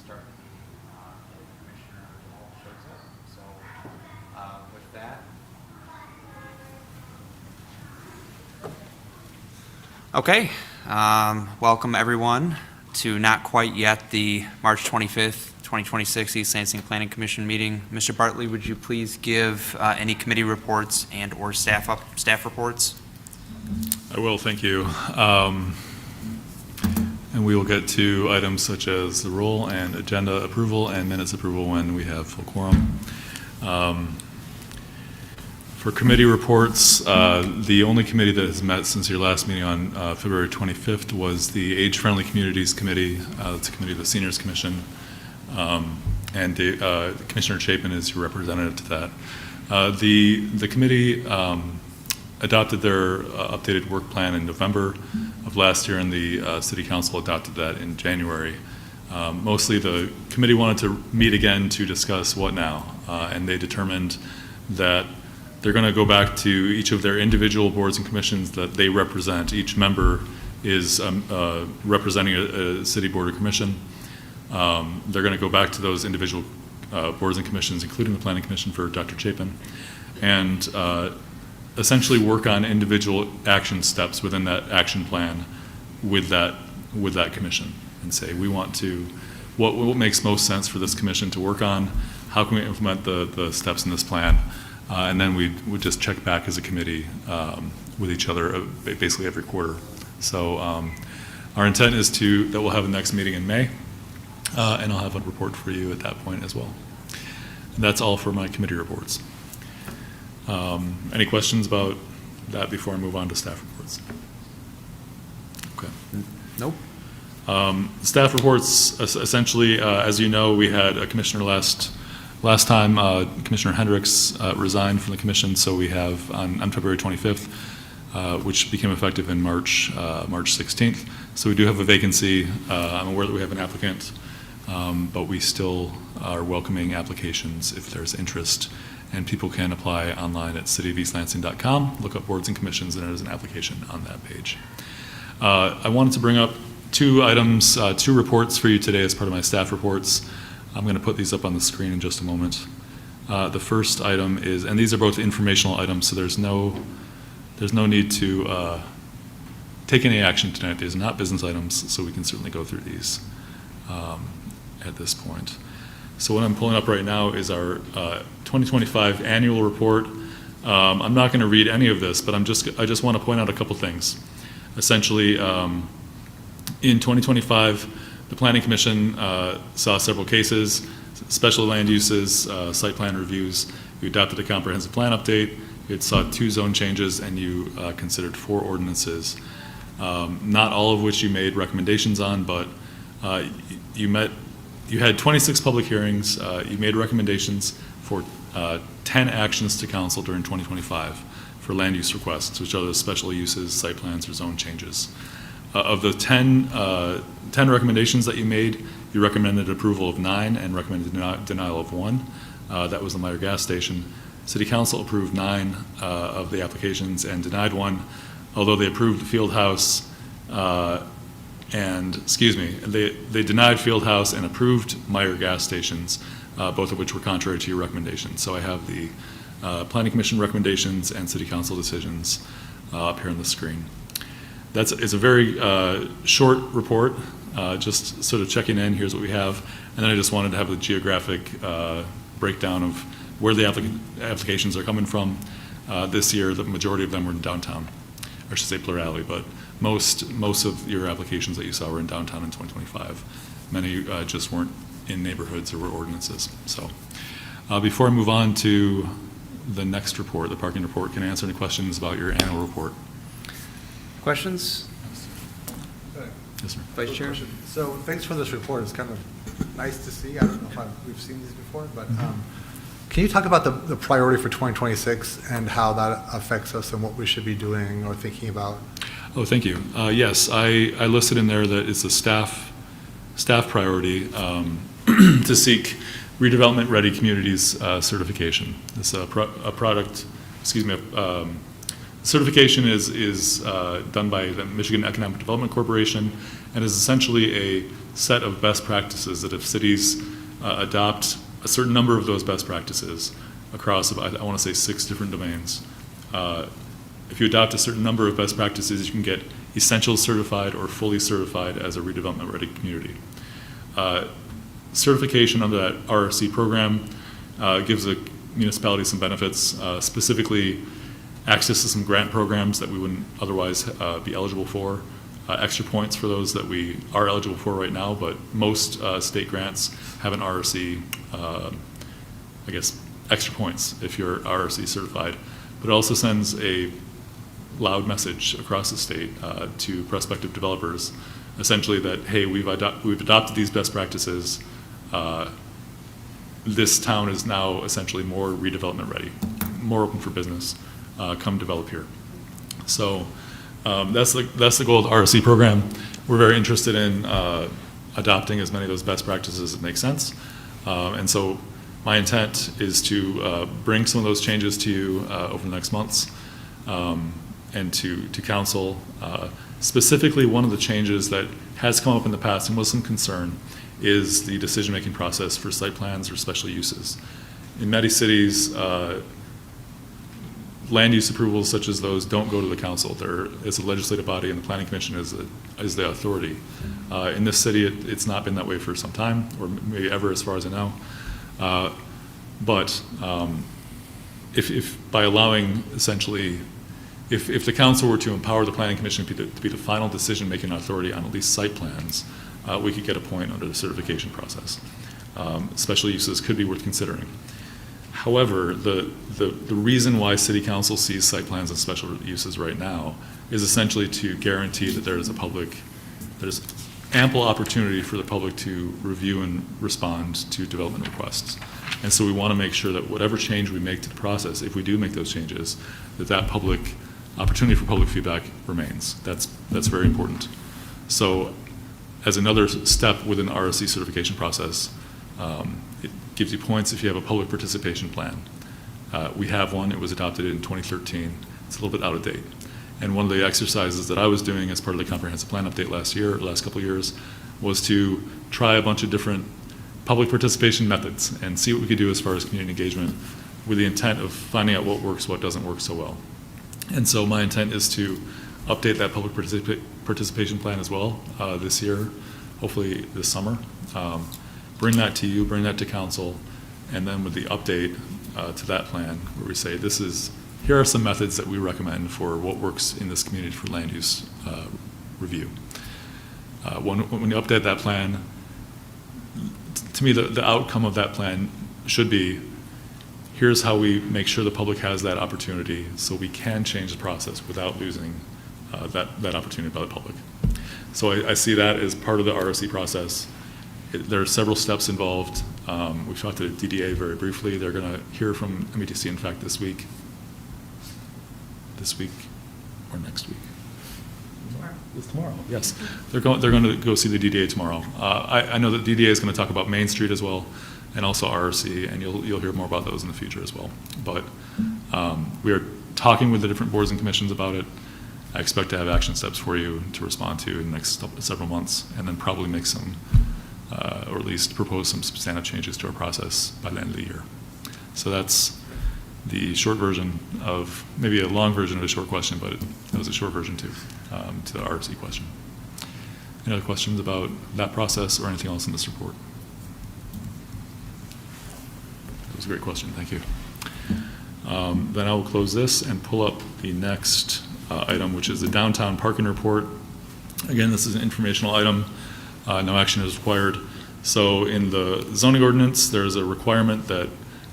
start the meeting if Commissioner Hall shows up. So with that. Okay, welcome everyone to not quite yet the March 25th, 2026 East Lansing Planning Commission meeting. Mr. Bartley, would you please give any committee reports and or staff reports? I will, thank you. And we will get to items such as the roll and agenda approval and minutes approval when we have full quorum. For committee reports, the only committee that has met since your last meeting on February 25th was the Age-Friendly Communities Committee. It's a committee of the Seniors Commission, and Commissioner Chapin is your representative to that. The committee adopted their updated work plan in November of last year, and the City Council adopted that in January. Mostly the committee wanted to meet again to discuss what now, and they determined that they're going to go back to each of their individual boards and commissions that they represent. Each member is representing a city board or commission. They're going to go back to those individual boards and commissions, including the Planning Commission for Dr. Chapin, and essentially work on individual action steps within that action plan with that commission, and say we want to, what makes most sense for this commission to work on, how can we implement the steps in this plan. And then we would just check back as a committee with each other basically every quarter. So our intent is that we'll have the next meeting in May, and I'll have a report for you at that point as well. And that's all for my committee reports. Any questions about that before I move on to staff reports? Okay. Nope. Staff reports, essentially, as you know, we had a commissioner last time, Commissioner Hendricks resigned from the commission, so we have on February 25th, which became effective in March 16th. So we do have a vacancy. I'm aware that we have an applicant, but we still are welcoming applications if there's interest, and people can apply online at cityofelastlansing.com, look up boards and commissions, and there's an application on that page. I wanted to bring up two items, two reports for you today as part of my staff reports. I'm going to put these up on the screen in just a moment. The first item is, and these are both informational items, so there's no need to take any action tonight. These are not business items, so we can certainly go through these at this point. So what I'm pulling up right now is our 2025 annual report. I'm not going to read any of this, but I just want to point out a couple things. Essentially, in 2025, the Planning Commission saw several cases, special land uses, site plan reviews. You adopted a comprehensive plan update. It saw 2 zone changes, and you considered 4 ordinances. Not all of which you made recommendations on, but you had 26 public hearings. You made recommendations for 10 actions to council during 2025 for land use requests, which are those special uses, site plans, or zone changes. Of the 10 recommendations that you made, you recommended approval of 9 and recommended denial of 1. That was the Meyer gas station. City Council approved 9 of the applications and denied 1, although they approved the field house they denied field house and approved Meyer gas stations, both of which were contrary to your recommendations. So I have the Planning Commission recommendations and City Council decisions up here on the screen. It's a very short report, just sort of checking in, here's what we have, and then I just wanted to have the geographic breakdown of where the applications are coming from. This year, the majority of them were in downtown, or I should say plurality, but most of your applications that you saw were in downtown in 2025. Many just weren't in neighborhoods or were ordinances. So before I move on to the next report, the parking report, can I answer any questions about your annual report? Questions? Yes, sir. Vice Chair? So thanks for this report. It's kind of nice to see. I don't know if we've seen these before, but can you talk about the priority for 2026 and how that affects us and what we should be doing or thinking about? Oh, thank you. Yes, I listed in there that it's a staff priority to seek redevelopment ready communities certification. It's a Certification is done by the Michigan Economic Development Corporation and is essentially a set of best practices that if cities adopt a certain number of those best practices across, I want to say 6 different domains. If you adopt a certain number of best practices, you can get essential certified or fully certified as a redevelopment ready community. Certification under that RRC program gives a municipality some benefits, specifically access to some grant programs that we wouldn't otherwise be eligible for, extra points for those that we are eligible for right now, but most state grants have an RRC, I guess, extra points if you're RRC certified. But it also sends a loud message across the state to prospective developers, essentially that, hey, we've adopted these best practices. This town is now essentially more redevelopment ready, more open for business. Come develop here. So that's the goal of the RRC program. We're very interested in adopting as many of those best practices as make sense. And so my intent is to bring some of those changes to you over the next months and to council. Specifically, one of the changes that has come up in the past and was some concern is the decision-making process for site plans or special uses. In many cities, land use approvals such as those don't go to the council. There is a legislative body, and the planning commission is the authority. In this city, it's not been that way for some time, or maybe ever, as far as I know. But if by allowing essentially, if the council were to empower the planning commission to be the final decision-making authority on at least site plans, we could get a point under the certification process. Special uses could be worth considering. However, the reason why City Council sees site plans and special uses right now is essentially to guarantee that there's ample opportunity for the public to review and respond to development requests. And so we want to make sure that whatever change we make to the process, if we do make those changes, that public opportunity for public feedback remains. That's very important. So as another step within the RSC certification process, it gives you points if you have a public participation plan. We have one. It was adopted in 2013. It's a little bit out of date. And one of the exercises that I was doing as part of the comprehensive plan update last couple of years, was to try a bunch of different public participation methods and see what we could do as far as community engagement, with the intent of finding out what works, what doesn't work so well. And so my intent is to update that public participation plan as well this year, hopefully this summer. Bring that to you, bring that to council, and then with the update to that plan, where we say here are some methods that we recommend for what works in this community for land use review. When you update that plan, to me the outcome of that plan should be, here's how we make sure the public has that opportunity so we can change the process without losing that opportunity by the public. So I see that as part of the ROC process. There are several steps involved. We've talked to the DDA very briefly. They're going to hear from METC, in fact, this week or next week. Tomorrow. It's tomorrow, yes. They're going to go see the DDA tomorrow. I know that DDA is going to talk about Main Street as well, and also RRC, and you'll hear more about those in the future as well. But we are talking with the different boards and commissions about it. I expect to have action steps for you to respond to in the next several months, and then probably make some, or at least propose some substantive changes to our process by the end of the year. So that's the short version of, maybe a long version of a short question, but that was a short version too, to the RFC question. Any other questions about that process or anything else in this report? That was a great question, thank you. Then I will close this and pull up the next item, which is the downtown parking report. Again, this is an informational item. No action is required. So in the zoning ordinance, there's a requirement that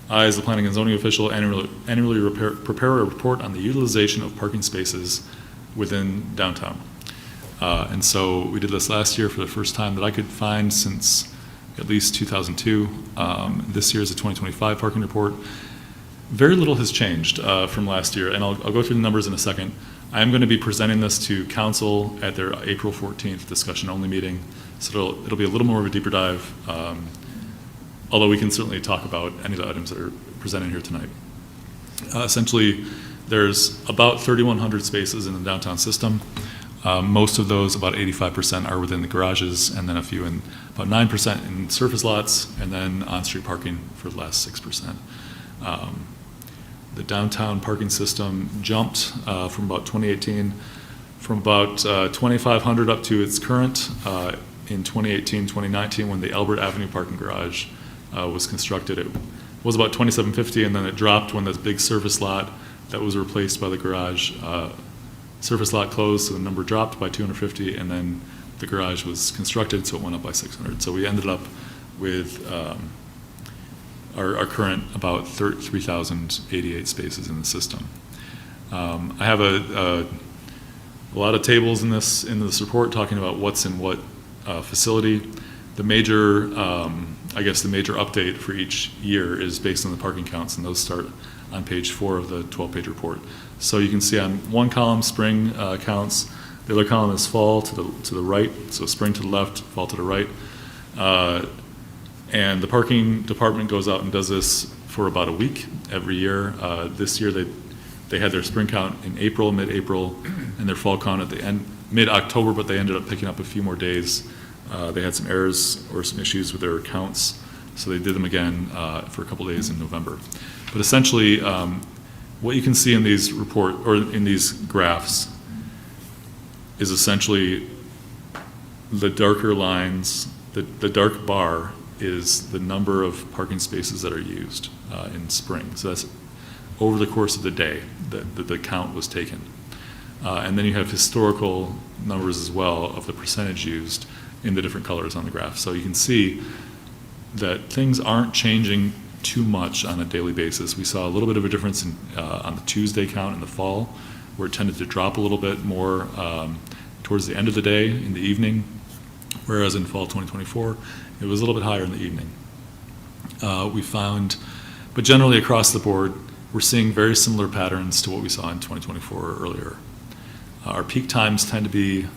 I, as the planning and zoning official, annually prepare a report on the utilization of parking spaces within downtown. And so we did this last year for the first time that I could find since at least 2002. This year is a 2025 parking report. Very little has changed from last year, and I'll go through the numbers in a second. I am going to be presenting this to council at their April 14th discussion-only meeting, so it'll be a little more of a deeper dive, although we can certainly talk about any of the items that are presented here tonight. Essentially, There's about 3,100 spaces in the downtown system. Most of those, about 85%, are within the garages, and then about 9% in surface lots, and then on-street parking for the last 6%. The downtown parking system jumped from about 2018, from about 2,500 up to its current in 2018, 2019, when the Albert Avenue parking garage was constructed. It was about 2,750, and then it dropped when this big surface lot that was replaced by the garage surface lot closed, so the number dropped by 250, and then the garage was constructed, so it went up by 600. So we ended up with our current about 3,088 spaces in the system. I have a lot of tables in this report talking about what's in what facility. The major, the major update for each year is based on the parking counts, and those start on page 4 of the 12-page report. So you can see on one column, spring counts. The other column is fall to the right. So spring to the left, fall to the right. And the parking department goes out and does this for about a week every year. This year they had their spring count in April, mid-April, and their fall count at the end, mid-October, but they ended up picking up a few more days. They had some errors or some issues with their counts, so they did them again for a couple days in November. But essentially, what you can see in these in these graphs is essentially the darker lines. The dark bar is the number of parking spaces that are used in spring. So that's over the course of the day that the count was taken. And then you have historical numbers as well of the percentage used in the different colors on the graph. So you can see that things aren't changing too much on a daily basis. We saw a little bit of a difference on the Tuesday count in the fall, where it tended to drop a little bit more towards the end of the day in the evening, whereas in fall 2024, it was a little bit higher in the evening. We found, but generally across the board, we're seeing very similar patterns to what we saw in 2024 or earlier. Our peak times tend to be,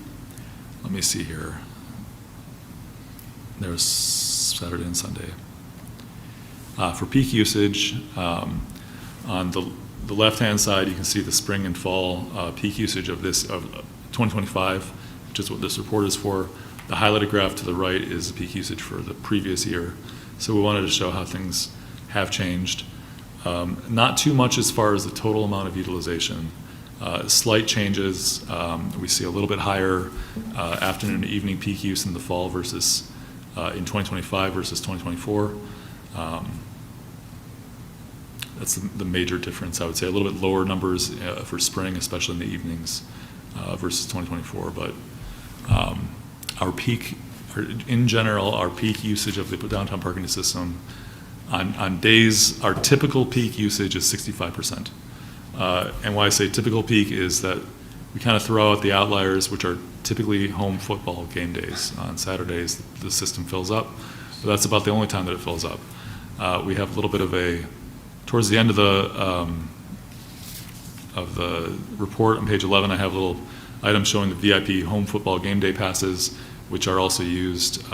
let me see here, there's Saturday and Sunday. For peak usage, on the left-hand side, you can see the spring and fall peak usage of 2025, which is what this report is for. The highlighted graph to the right is the peak usage for the previous year. So we wanted to show how things have changed. Not too much as far as the total amount of utilization. Slight changes. We see a little bit higher afternoon and evening peak use in the fall versus in 2025 versus 2024. That's the major difference, I would say. A little bit lower numbers for spring, especially in the evenings, versus 2024. But our peak, in general, our peak usage of the downtown parking system on days, our typical peak usage is 65%. And why I say typical peak is that we kind of throw out the outliers, which are typically home football game days. On Saturdays, the system fills up, but that's about the only time that it fills up. We have a little bit of towards the end of the report on page 11, I have a little item showing the VIP home football game day passes, which are also used.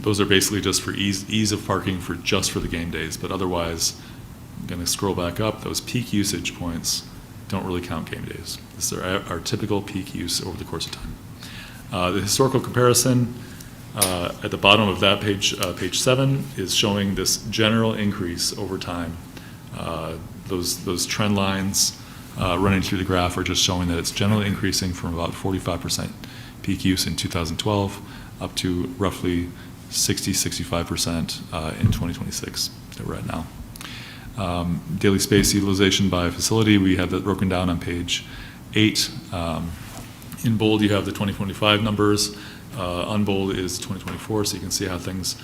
Those are basically just for ease of parking just for the game days, but otherwise, I'm going to scroll back up. Those peak usage points don't really count game days. This is our typical peak use over the course of time. The historical comparison at the bottom of that page 7 is showing this general increase over time. Those trend lines running through the graph are just showing that it's generally increasing from about 45% peak use in 2012 up to roughly 60-65% in 2026 that we're at now. Daily space utilization by facility, we have that broken down on page 8. In bold, you have the 2025 numbers. Unbold is 2024, so you can see how things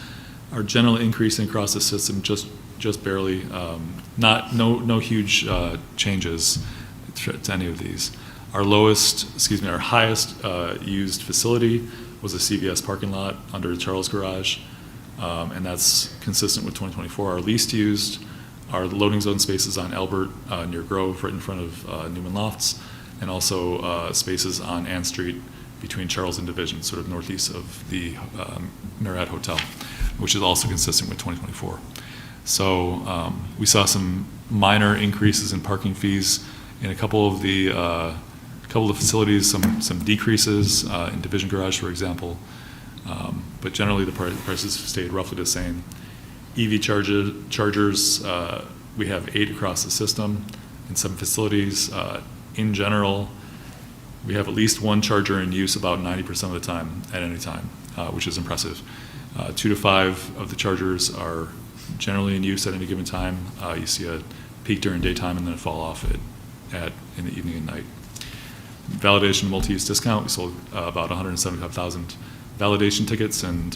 are generally increasing across the system, just barely. No huge changes to any of these. Our highest used facility was a CVS parking lot under the Charles Garage, and that's consistent with 2024. Our least used are the loading zone spaces on Albert near Grove, right in front of Newman Lofts, and also spaces on Ann Street between Charles and Division, sort of northeast of the Marriott Hotel, which is also consistent with 2024. So we saw some minor increases in parking fees in a couple of the facilities, some decreases in Division Garage, for example. But generally, the prices stayed roughly the same. EV chargers, we have 8 across the system in some facilities. In general, we have at least one charger in use about 90% of the time at any time, which is impressive. 2 to 5 of the chargers are generally in use at any given time. You see a peak during daytime and then a fall off in the evening and night. Validation multi-use discount, we sold about 175,000 validation tickets, and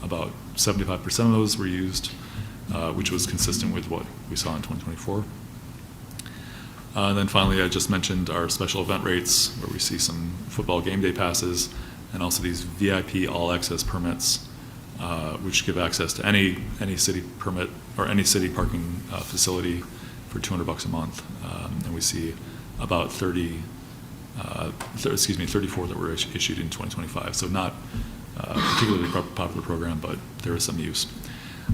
about 75% of those were used, which was consistent with what we saw in 2024. And then finally, I just mentioned our special event rates, where we see some football game day passes, and also these VIP all-access permits, which give access to any city permit or any city parking facility for $200 a month. And we see about 34 that were issued in 2025. So not a particularly popular program, but there is some use.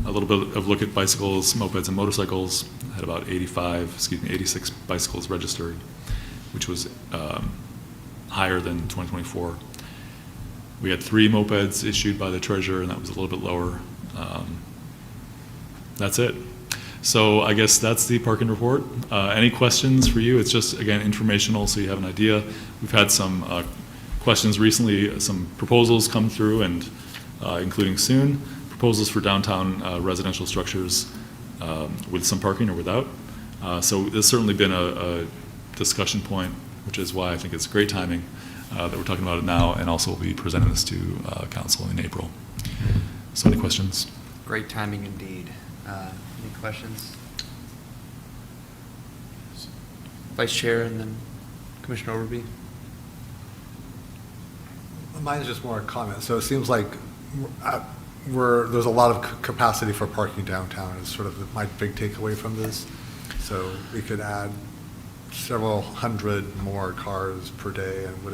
A little bit of look at bicycles, mopeds, and motorcycles. Had about 86 bicycles registered, which was higher than 2024. We had 3 mopeds issued by the treasurer, and that was a little bit lower. That's it. So I guess that's the parking report. Any questions for you? It's just, again, informational, so you have an idea. We've had some questions recently, some proposals come through, and including soon, proposals for downtown residential structures with some parking or without. So there's certainly been a discussion point, which is why I think it's great timing that we're talking about it now, and also we'll be presenting this to council in April. So any questions? Great timing indeed. Any questions? Vice Chair and then Commissioner Overby. Mine's just more a comment. So it seems like there's a lot of capacity for parking downtown is sort of my big takeaway from this. So we could add several hundred more cars per day, and we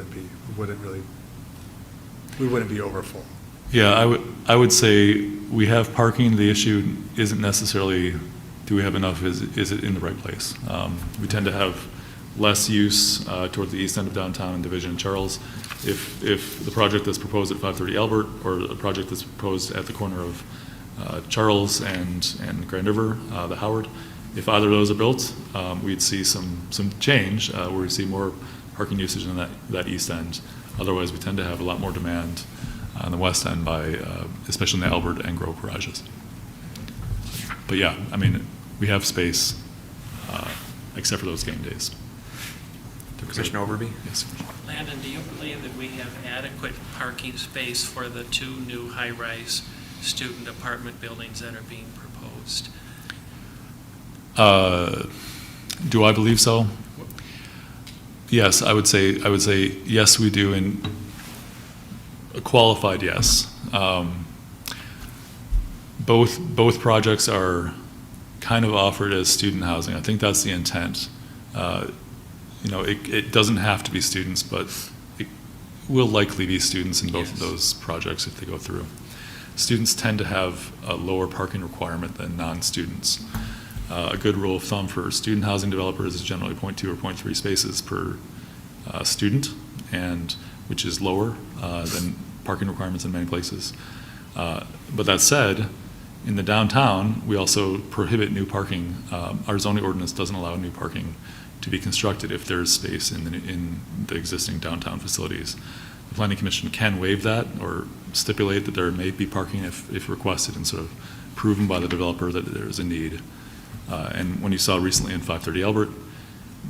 wouldn't be overfull. Yeah, I would say we have parking. The issue isn't necessarily do we have enough, is it in the right place? We tend to have less use toward the east end of downtown and Division and Charles. If the project that's proposed at 530 Albert, or a project that's proposed at the corner of Charles and Grand River, the Howard, if either of those are built, we'd see some change where we see more parking usage in that east end. Otherwise, we tend to have a lot more demand on the west end by, especially in the Albert and Grove garages. But yeah, I mean, we have space except for those game days. Commissioner Overby? Yes. Landon, do you believe that we have adequate parking space for the 2 new high-rise student apartment buildings that are being proposed? Do I believe so? Yes, I would say yes, we do, and a qualified yes. Both projects are kind of offered as student housing. I think that's the intent. It doesn't have to be students, but it will likely be students in both of those projects if they go through. Students tend to have a lower parking requirement than non-students. A good rule of thumb for student housing developers is generally 0.2 or 0.3 spaces per student, and which is lower than parking requirements in many places. But that said, in the downtown, we also prohibit new parking. Our zoning ordinance doesn't allow new parking to be constructed if there's space in the existing downtown facilities. The Planning Commission can waive that or stipulate that there may be parking if requested, and sort of proven by the developer that there is a need. And when you saw recently in 530 Albert,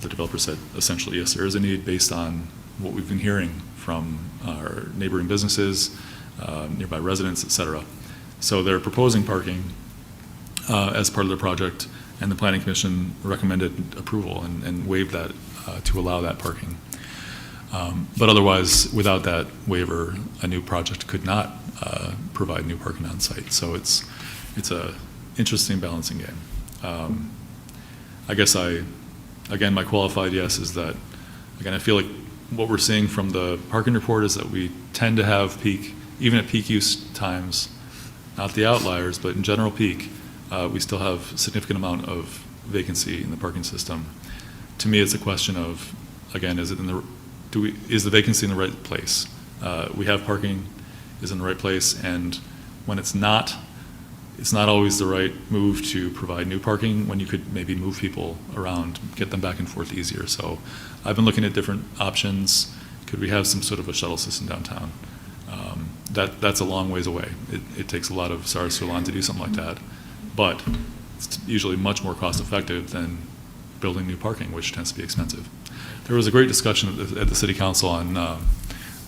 the developer said essentially, yes, there is a need based on what we've been hearing from our neighboring businesses, nearby residents, et cetera. So they're proposing parking as part of their project, and the Planning Commission recommended approval and waived that to allow that parking. But otherwise, without that waiver, a new project could not provide new parking on site. So it's a interesting balancing game. I guess again, my qualified yes is that, again, I feel like what we're seeing from the parking report is that we tend to have peak, even at peak use times, not the outliers, but in general peak, we still have a significant amount of vacancy in the parking system. To me, it's a question of, again, is the vacancy in the right place? We have parking is in the right place, and when it's not always the right move to provide new parking when you could maybe move people around, get them back and forth easier. So I've been looking at different options. Could we have some sort of a shuttle system downtown? That's a long ways away. It takes a lot of SARS Solon to do something like that, but it's usually much more cost effective than building new parking, which tends to be expensive. There was a great discussion at the City Council on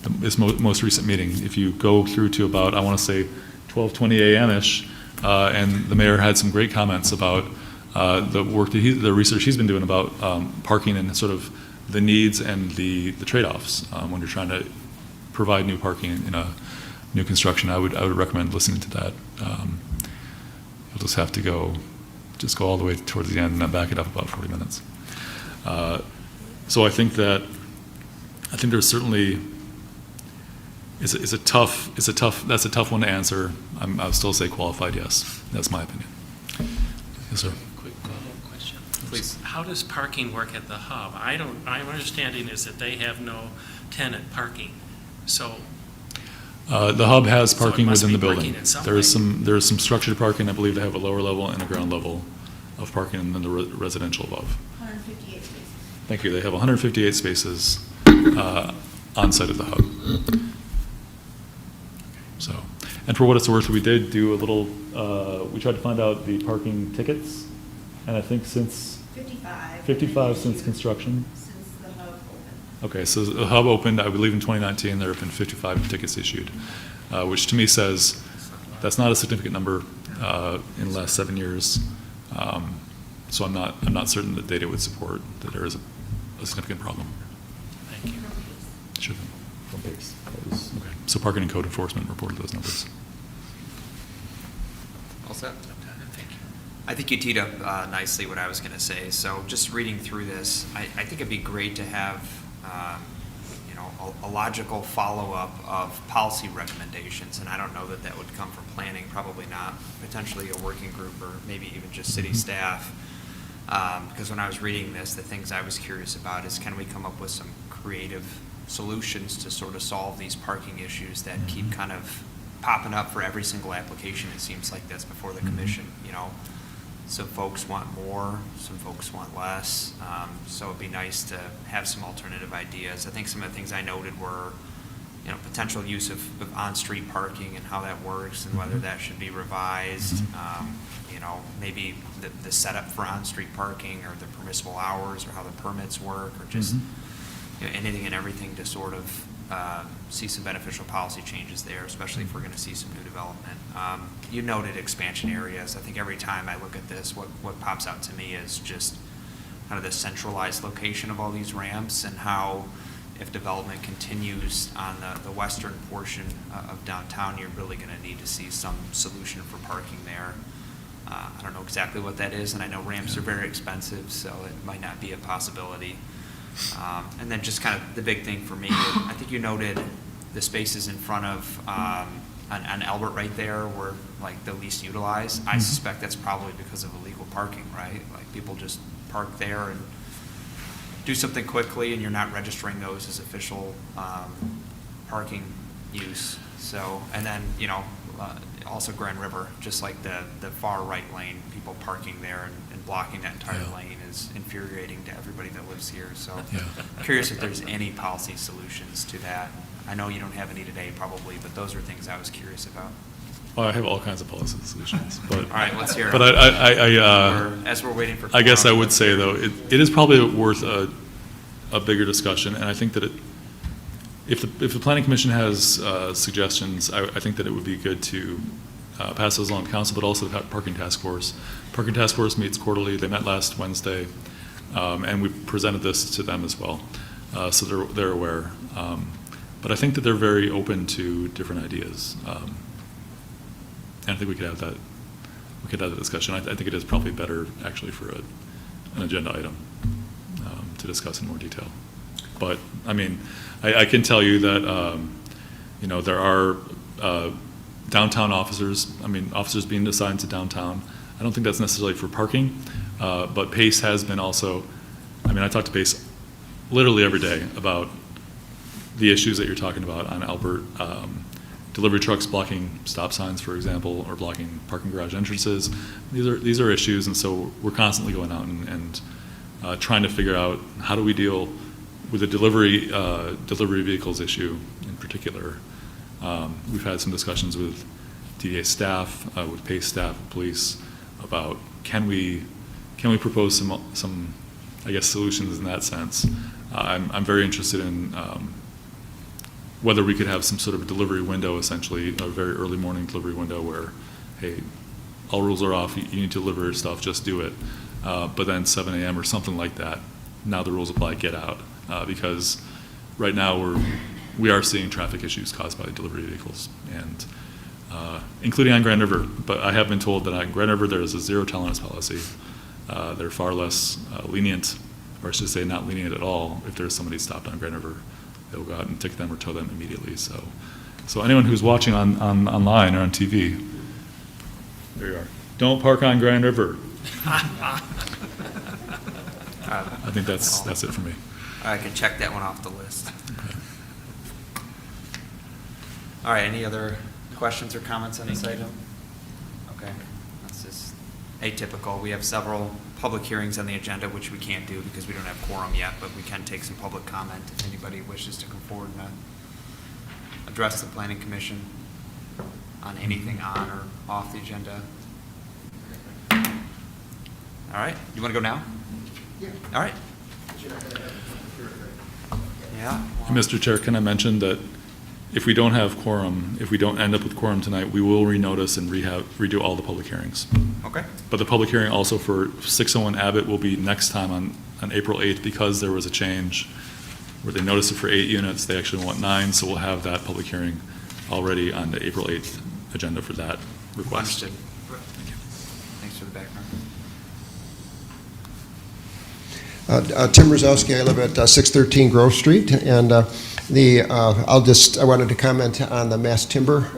this most recent meeting. If you go through to about, I want to say 12:20 a.m.-ish, and the mayor had some great comments about the research he's been doing about parking and sort of the needs and the trade-offs when you're trying to provide new parking in a new construction. I would recommend listening to that. You'll just have to go all the way towards the end and then back it up about 40 minutes. So I think there's certainly that's a tough one to answer. I'll still say qualified, yes. That's my opinion. Yes, sir. Quick follow-up question. Please. How does parking work at the hub? My understanding is that they have no tenant parking, so. The hub has So it parking must within be the building. working in some There is way. some structured parking. I believe they have a lower level and a ground level of parking, and then the residential above. 158 spaces. Thank you. They have 158 spaces on site at the hub. So, and for what it's worth, we did do a little. We tried to find out the parking tickets, and I think since 55 since construction. Since the hub opened. Okay, so the hub opened, I believe, in 2019. There have been 55 tickets issued, which to me says that's not a significant number in the last 7 years. So I'm not certain that data would support that there is a significant problem. Thank you. Sure. From PACE. Okay. So parking and code enforcement reported those numbers. All set? Thank you. I think you teed up nicely what I was going to say. So just reading through this, I think it'd be great to have, a logical follow-up of policy recommendations. And I don't know that would come from planning, probably not. Potentially a working group or maybe even just city staff. Because when I was reading this, the things I was curious about is can we come up with some creative solutions to sort of solve these parking issues that keep kind of popping up for every single application, it seems like that's before the commission, Some folks want more, some folks want less. So it'd be nice to have some alternative ideas. I think some of the things I noted were, potential use of on-street parking and how that works and whether that should be revised. Maybe the setup for on-street parking or the permissible hours or how the permits work or just anything and everything to sort of see some beneficial policy changes there, especially if we're going to see some new development. You noted expansion areas. I think every time I look at this, what pops out to me is just kind of the centralized location of all these ramps and how if development continues on the western portion of downtown, you're really going to need to see some solution for parking there. I don't know exactly what that is, and I know ramps are very expensive, so it might not be a possibility. And then just kind of the big thing for me, I think you noted the spaces in front of, on Albert right there were like the least utilized. I suspect that's probably because of illegal parking, right? Like people just park there and do something quickly and you're not registering those as official parking use. So, and then, also Grand River, just like the far right lane, people parking there and blocking that entire lane is infuriating to everybody that lives here. So I'm curious if there's any policy solutions to that. I know you don't have any today probably, but those are things I was curious about. Well, I have all kinds of policy solutions, but All right, let's hear it. But As we're waiting for I guess I quorum, would let's say hear though it is probably worth a bigger discussion, and I think that if the planning commission has suggestions, I think that it would be good to pass those along to council, but also the parking task force. Parking task force meets quarterly. They met last Wednesday, and we presented this to them as well, so they're aware. But I think that they're very open to different ideas, and I think we could have that. We could have that discussion. I think it is probably better actually for an agenda item to discuss in more detail. But I mean, I can tell you that there are downtown officers. I mean, officers being assigned to downtown. I don't think that's necessarily for parking, but PACE has been also, I mean, I talk to PACE literally every day about the issues that you're talking about on Albert. Delivery trucks blocking stop signs, for example, or blocking parking garage entrances. These are issues, and so we're constantly going out and trying to figure out how do we deal with the delivery vehicles issue in particular. We've had some discussions with DDA staff, with PACE staff, and police about can we propose some I guess solutions in that sense. I'm very interested in whether we could have some sort of a delivery window, essentially a very early morning delivery window where, hey, all rules are off, you need to deliver your stuff, just do it. But then 7 a.m. or something like that, now the rules apply, get out. Because right now we are seeing traffic issues caused by delivery vehicles, and including on Grand River. But I have been told that on Grand River there is a zero tolerance policy. They're far less lenient, or I should say not lenient at all, if there's somebody stopped on Grand River. They'll go out and ticket them or tow them immediately. So anyone who's watching online or on TV, there you are. Don't park on Grand River. I think that's it for me. I can check that one off the list. All right, any other questions or comments on this item? Okay, that's just atypical. We have several public hearings on the agenda, which we can't do because we don't have quorum yet, but we can take some public comment if anybody wishes to come forward and address the Planning Commission on anything on or off the agenda. All right, you want to go now? Yeah. All right. Yeah. Mr. Chair, can I mention that if we don't have quorum, if we don't end up with quorum tonight, we will renotice and redo all the public hearings. Okay. But the public hearing also for 601 Abbott will be next time on April 8th, because there was a change where they noticed it for 8 units, they actually want 9, so we'll have that public hearing already on the April 8th agenda for that request. Understood. Thank you. Thanks for the background. Tim Rozowski, I live at 613 Grove Street, and I wanted to comment on the mass timber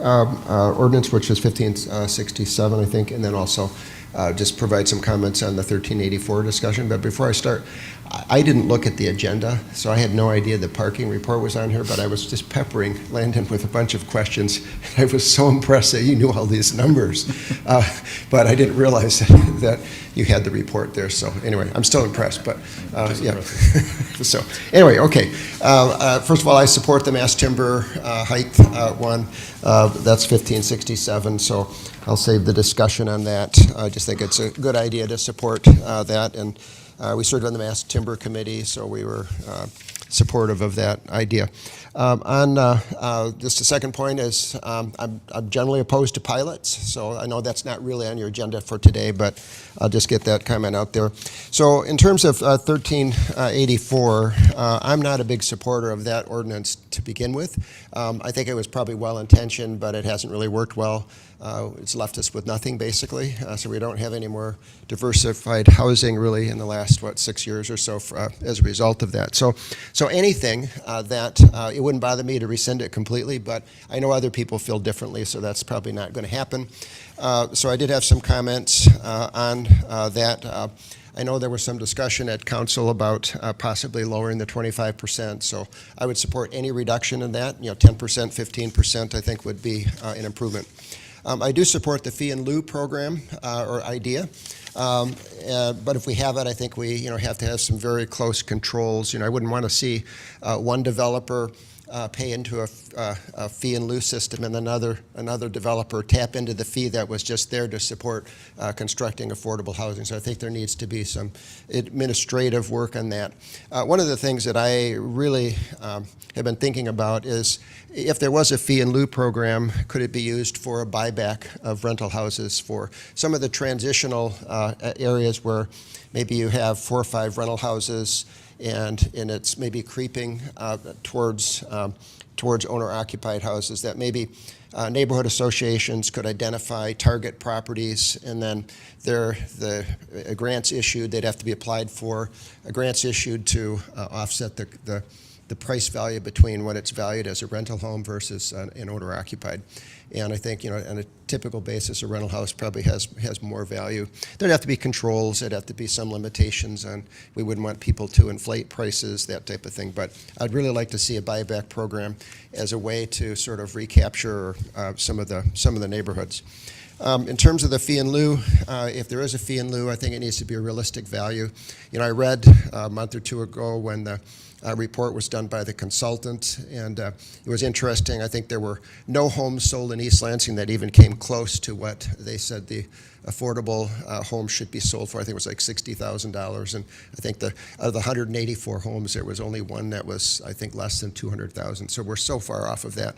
ordinance, which is 1567, I think, and then also just provide some comments on the 1384 discussion. But before I start, I didn't look at the agenda, so I had no idea the parking report was on here, but I was just peppering Landon with a bunch of questions. I was so impressed that you knew all these numbers, but I didn't realize that you had the report there. So anyway, I'm still impressed, but yeah. So anyway, okay. First of all, I support the mass timber height one. That's 1567, so I'll save the discussion on that. I just think it's a good idea to support that, and we served on the Mass Timber Committee, so we were supportive of that idea. Just a second point is I'm generally opposed to pilots, so I know that's not really on your agenda for today, but I'll just get that comment out there. So in terms of 1384, I'm not a big supporter of that ordinance to begin with. I think it was probably well-intentioned, but it hasn't really worked well. It's left us with nothing, basically, so we don't have any more diversified housing really in the last, 6 years or so as a result of that. So anything that, it wouldn't bother me to rescind it completely, but I know other people feel differently, so that's probably not going to happen. So I did have some comments on that. I know there was some discussion at council about possibly lowering the 25%, so I would support any reduction in that. 10%, 15% I think would be an improvement. I do support the fee in lieu program or idea, but if we have it, I think we have to have some very close controls. I wouldn't want to see one developer pay into a fee in lieu system and another developer tap into the fee that was just there to support constructing affordable housing. So I think there needs to be some administrative work on that. One of the things that I really have been thinking about is if there was a fee in lieu program, could it be used for a buyback of rental houses for some of the transitional areas where maybe you have 4 or 5 rental houses and it's maybe creeping towards owner-occupied houses, that maybe neighborhood associations could identify target properties, and then the grants issued, they'd have to be applied for, grants issued to offset the the price value between what it's valued as a rental home versus an owner-occupied. And I think, on a typical basis, a rental house probably has more value. There'd have to be controls, there'd have to be some limitations on, we wouldn't want people to inflate prices, that type of thing. But I'd really like to see a buyback program as a way to sort of recapture some of the neighborhoods. In terms of the fee in lieu, if there is a fee in lieu, I think it needs to be a realistic value. I read a month or two ago when the report was done by the consultant, and it was interesting. I think there were no homes sold in East Lansing that even came close to what they said the affordable homes should be sold for. I think it was like $60,000, and I think out of the 184 homes, there was only one that was, I think, less than $200,000. So we're so far off of that.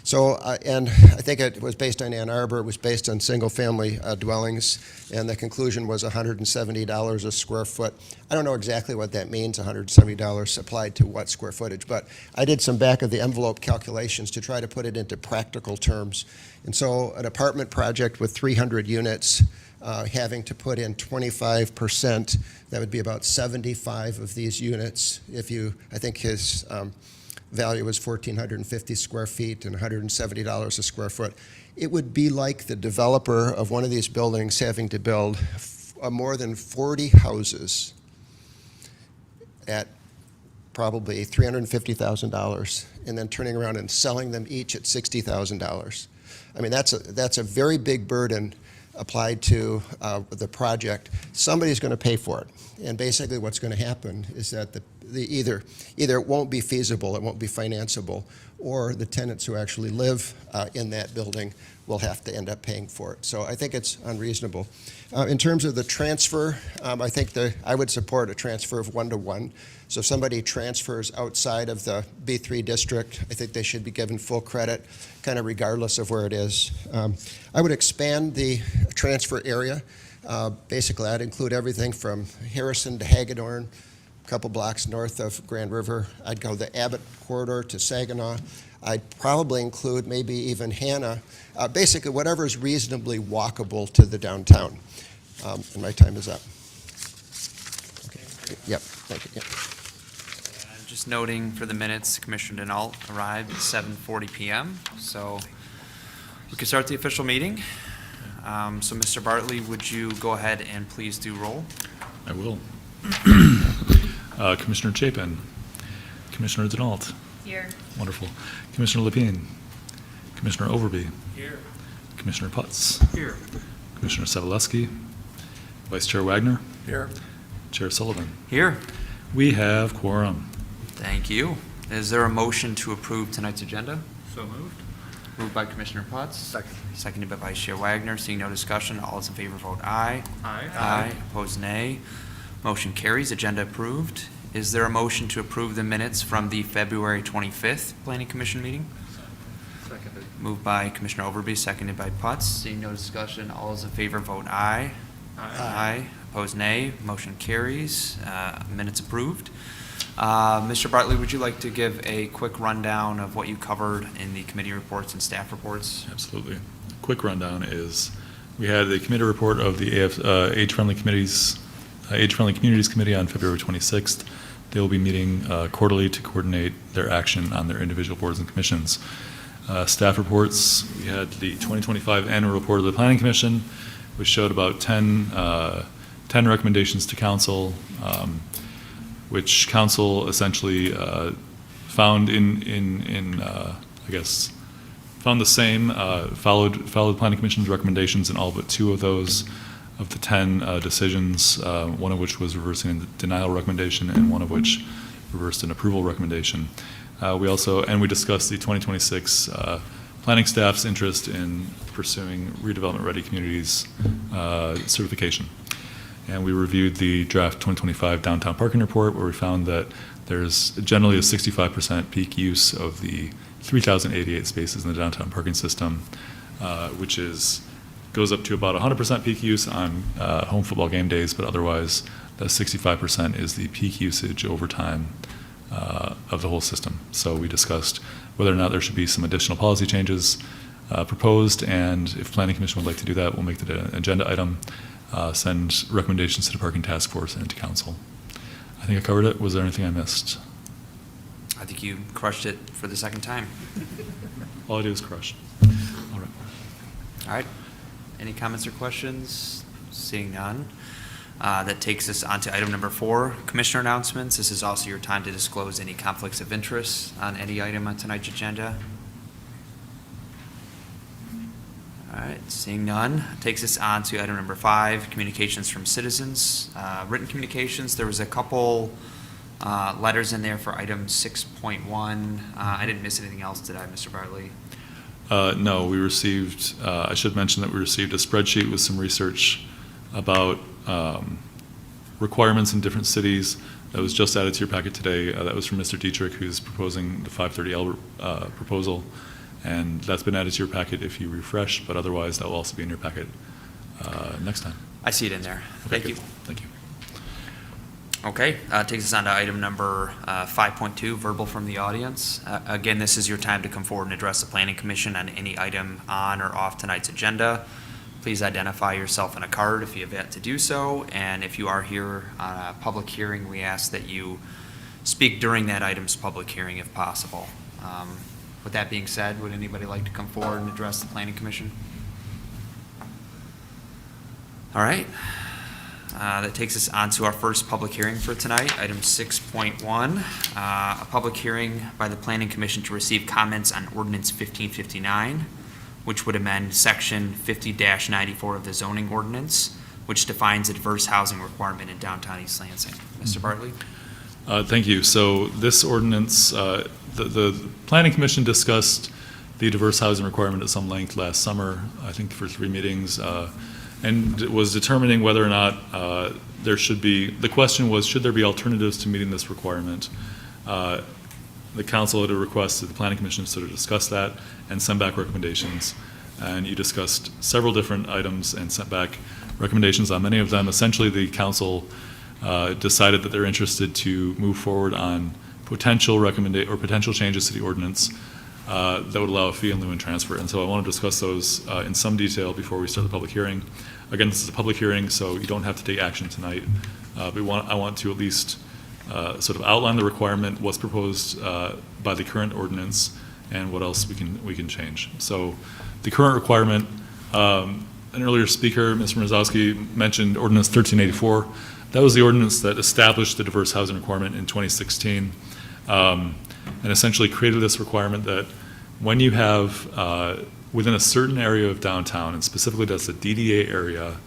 So, and I think it was based on Ann Arbor. It was based on single-family dwellings, and the conclusion was $170 a square foot. I don't know exactly what that means, $170 applied to what square footage, but I did some back-of-the-envelope calculations to try to put it into practical terms. And so an apartment project with 300 units having to put in 25%, that would be about 75 of these units. I think his value was 1,450 square feet and $170 a square foot. It would be like the developer of one of these buildings having to build more than 40 houses at probably $350,000 and then turning around and selling them each at $60,000. I mean, that's a very big burden applied to the project. Somebody's going to pay for it. And basically what's going to happen is that either it won't be feasible, it won't be financeable, or the tenants who actually live in that building will have to end up paying for it. So I think it's unreasonable. In terms of the transfer, I think I would support a transfer of 1-to-1. So if somebody transfers outside of the B3 district, I think they should be given full credit, kind of regardless of where it is. I would expand the transfer area. Basically, I'd include everything from Harrison to Hagedorn, a couple blocks north of Grand River. I'd go the Abbot corridor to Saginaw. I'd probably include maybe even Hannah. Basically, whatever is reasonably walkable to the downtown. And my time is up. Okay. Yep. Thank you. Yep. Just noting for the minutes, Commissioner Denault arrived at 7:40 p.m. So we can start the official meeting. So Mr. Bartley, would you go ahead and please do roll? I will. Commissioner Chapin. Commissioner Denault. Here. Wonderful. Commissioner Lapine. Commissioner Overby. Here. Commissioner Putz. Here. Commissioner Sevaleski. Vice Chair Wagner. Here. Chair Sullivan. Here. We have quorum. Thank you. Is there a motion to approve tonight's agenda? So moved. Moved by Commissioner Putz. Second. Seconded by Vice Chair Wagner. Seeing no discussion, all those in favor vote aye. Aye. Aye. Opposed, nay. Motion carries. Agenda approved. Is there a motion to approve the minutes from the February 25th Planning Commission meeting? Seconded. Moved by Commissioner Overby, seconded by Putz. Seeing no discussion, all those in favor vote aye. Aye. Opposed, nay. Motion carries. Minutes approved. Mr. Bartley, would you like to give a quick rundown of what you covered in the committee reports and staff reports? Absolutely. Quick rundown is we had the committee report of the Age-Friendly Communities Committee on February 26th. They will be meeting quarterly to coordinate their action on their individual boards and commissions. Staff reports, we had the 2025 annual report of the Planning Commission, which showed about 10 recommendations to council, which council essentially found found the same, followed Planning Commission's recommendations in all but 2 of those, of the 10 decisions, one of which was reversing a denial recommendation and one of which reversed an approval recommendation. We discussed the 2026 planning staff's interest in pursuing redevelopment-ready communities certification. And we reviewed the draft 2025 downtown parking report, where we found that there's generally a 65% peak use of the 3,088 spaces in the downtown parking system, which goes up to about 100% peak use on home football game days, but otherwise the 65% is the peak usage over time of the whole system. So we discussed whether or not there should be some additional policy changes proposed, and if Planning Commission would like to do that, we'll make it an agenda item, send recommendations to the Parking Task Force and to Council. I think I covered it. Was there anything I missed? I think you crushed it for the second time. All I do is crush. All right. All right. Any comments or questions? Seeing none. That takes us on to item number 4, commissioner announcements. This is also your time to disclose any conflicts of interest on any item on tonight's agenda. All right, seeing none, takes us on to item number 5, communications from citizens. Written communications, there was a couple letters in there for item 6.1. I didn't miss anything else, did I, Mr. Bartley? No, we received, I should mention that we received a spreadsheet with some research about requirements in different cities that was just added to your packet today. That was from Mr. Dietrich, who's proposing the 530 Albert proposal. And that's been added to your packet if you refresh, but otherwise that will also be in your packet next time. I see it in there. Thank Okay, you. good. Thank you. Okay, takes us on to item number 5.2, verbal from the audience. Again, this is your time to come forward and address the Planning Commission on any item on or off tonight's agenda. Please identify yourself on a card if you have yet to do so, and if you are here on a public hearing, we ask that you speak during that item's public hearing if possible. With that being said, would anybody like to come forward and address the Planning Commission? All right. That takes us on to our first public hearing for tonight, item 6.1, a public hearing by the Planning Commission to receive comments on Ordinance 1559, which would amend Section 50-94 of the Zoning Ordinance, which defines a diverse housing requirement in downtown East Lansing. Mr. Bartley? Thank you. So this ordinance, the Planning Commission discussed the diverse housing requirement at some length last summer, I think for 3 meetings, and was determining whether or not there should be, the question was, should there be alternatives to meeting this requirement? The council had a request that the Planning Commission sort of discuss that and send back recommendations. And you discussed several different items and sent back recommendations on many of them. Essentially, the council decided that they're interested to move forward on potential changes to the ordinance that would allow a fee in lieu and transfer. And so I want to discuss those in some detail before we start the public hearing. Again, this is a public hearing, so you don't have to take action tonight. But I want to at least sort of outline the requirement, what's proposed by the current ordinance, and what else we can change. So the current requirement, an earlier speaker, Mr. Mrozowski, mentioned Ordinance 1384. That was the ordinance that established the diverse housing requirement in 2016, and essentially created this requirement that when you have within a certain area of downtown, and specifically that's the DDA area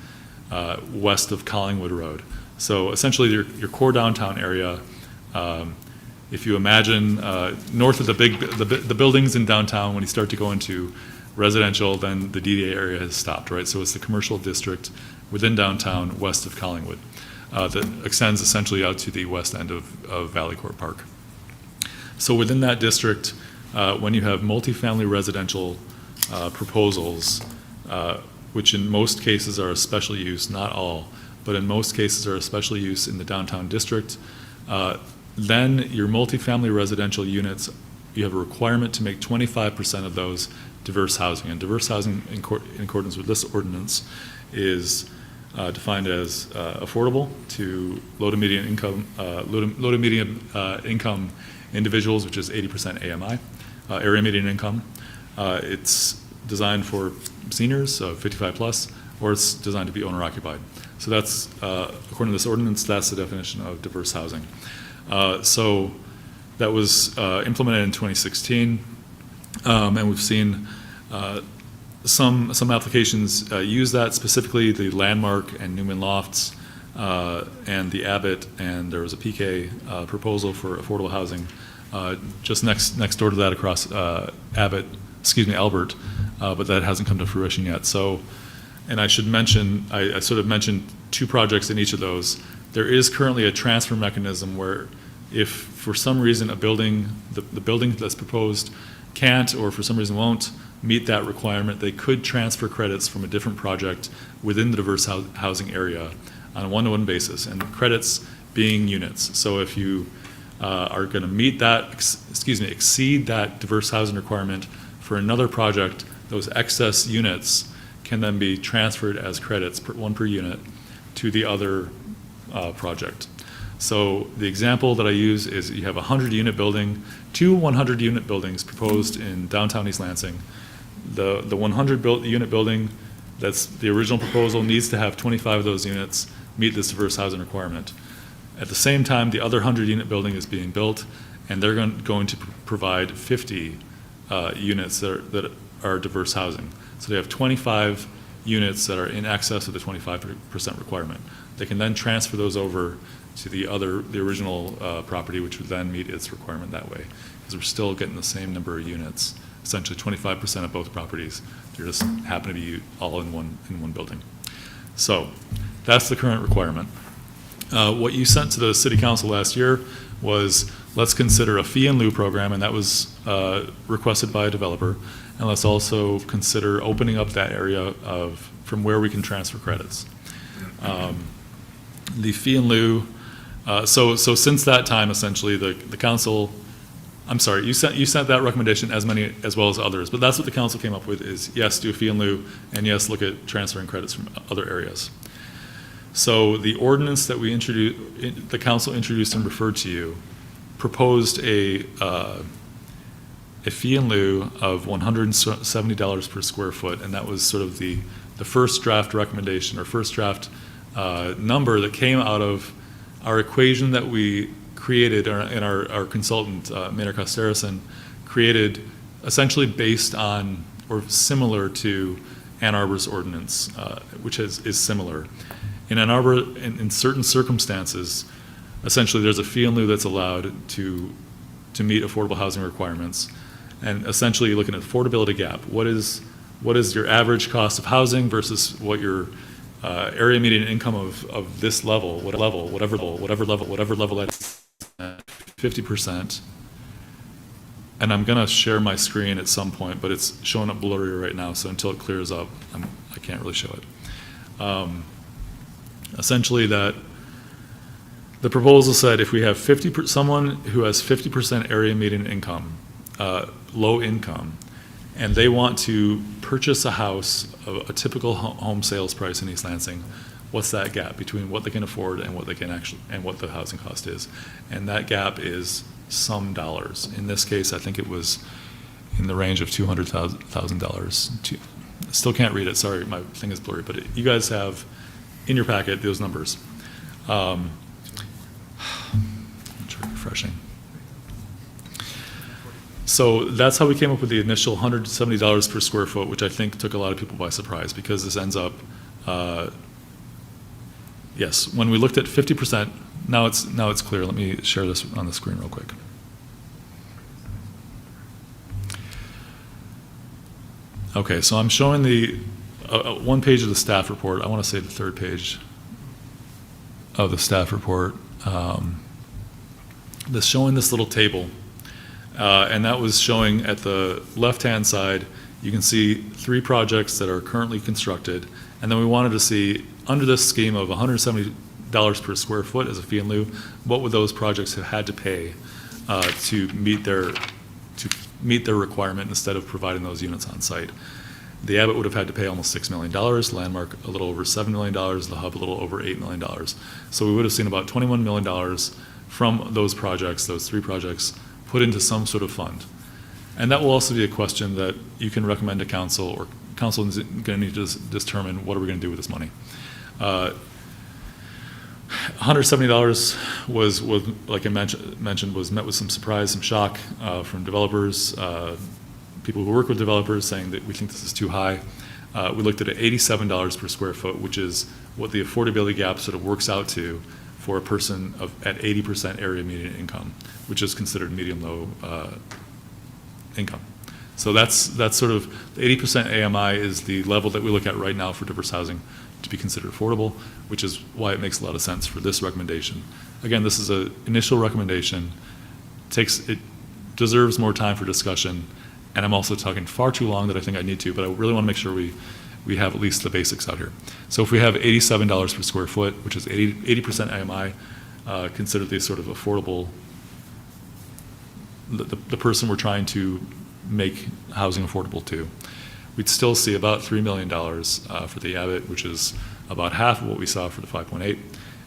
west of Collingwood Road. So essentially your core downtown area, if you imagine north of the buildings in downtown, when you start to go into residential, then the DDA area has stopped, right? So it's the commercial district within downtown west of Collingwood that extends essentially out to the west end of Valley Court Park. So within that district, when you have multifamily residential proposals, which in most cases are a special use, not all, but in most cases are a special use in the downtown district, then your multifamily residential units, you have a requirement to make 25% of those diverse housing. And diverse housing in accordance with this ordinance is defined as affordable to low to medium income individuals, which is 80% AMI, area median income. It's designed for seniors, 55 plus, or it's designed to be owner occupied. So that's, according to this ordinance, that's the definition of diverse housing. So that was implemented in 2016, and we've seen some applications use that, specifically the Landmark and Newman Lofts and the Abbot, and there was a PK proposal for affordable housing just next door to that across Albert, but that hasn't come to fruition yet. So, and I should mention, I sort of mentioned 2 projects in each of those. There is currently a transfer mechanism where if for some reason a building, the building that's proposed can't or for some reason won't meet that requirement, they could transfer credits from a different project within the diverse housing area on a one-to-one basis, and the credits being units. So if you are going to meet that, exceed that diverse housing requirement for another project, those excess units can then be transferred as credits, one per unit, to the other project. So the example that I use is you have a 100-unit building, two 100-unit buildings proposed in downtown East Lansing. The 100-unit building, that's the original proposal, needs to have 25 of those units meet this diverse housing requirement. At the same time, the other 100-unit building is being built, and they're going to provide 50 units that are diverse housing. So they have 25 units that are in excess of the 25% requirement. They can then transfer those over to the original property, which would then meet its requirement that way, because we're still getting the same number of units, essentially 25% of both properties. They just happen to be all in one building. So that's the current requirement. What you sent to the City Council last year was, let's consider a fee and lieu program, and that was requested by a developer, and let's also consider opening up that area from where we can transfer credits. The fee and lieu, so since that time, essentially, the council, I'm sorry, you sent that recommendation as well as others, but that's what the council came up with, is yes, do a fee and lieu, and yes, look at transferring credits from other areas. So the ordinance that the council introduced and referred to you proposed a fee in lieu of $170 per square foot, and that was sort of the first draft recommendation, or first draft number that came out of our equation that we created, and our consultant, Maynard Costerison, created, essentially based on or similar to Ann Arbor's ordinance, which is similar. In Ann Arbor, in certain circumstances, essentially there's a fee in lieu that's allowed to meet affordable housing requirements. And essentially, looking at affordability gap, what is your average cost of housing versus what your area median income of this level, whatever level that is, 50%. And I'm gonna share my screen at some point, but it's showing up blurry right now, so until it clears up, I can't really show it. Essentially, that the proposal said if we have someone who has 50% area median income, low income, and they want to purchase a house, a typical home sales price in East Lansing, what's that gap between what they can afford and what they can and what the housing cost is? And that gap is some dollars. In this case, I think it was in the range of $200,000. Still can't read it. Sorry, my thing is blurry. But you guys have in your packet those numbers. Try refreshing. So that's how we came up with the initial $170 per square foot, which I think took a lot of people by surprise, because this ends up, yes, when we looked at 50%, now it's clear. Let me share this on the screen real quick. Okay, so I'm showing the one page of the staff report. I want to say the third page of the staff report. That's showing this little table. And that was showing at the left-hand side, you can see 3 projects that are currently constructed. And then we wanted to see, under this scheme of $170 per square foot as a fee in lieu, what would those projects have had to pay to meet their requirement instead of providing those units on site. The Abbot would have had to pay almost $6 million, Landmark a little over $7 million, the Hub a little over $8 million. So we would have seen about $21 million from those projects, those 3 projects, put into some sort of fund. And that will also be a question that you can recommend to council, or council is going to need to determine what are we going to do with this money. $170 was, like I mentioned, was met with some surprise, some shock from developers, people who work with developers saying that we think this is too high. We looked at $87 per square foot, which is what the affordability gap sort of works out to for a person at 80% area median income, which is considered medium-low income. So that's sort of, the 80% AMI is the level that we look at right now for diverse housing to be considered affordable, which is why it makes a lot of sense for this recommendation. Again, this is an initial recommendation. It deserves more time for discussion, and I'm also talking far too long that I think I need to, but I really want to make sure we have at least the basics out here. So if we have $87 per square foot, which is 80% AMI, considered the sort of affordable, the person we're trying to make housing affordable to, we'd still see about $3 million for the Abbot, which is about half of what we saw for the 5.8.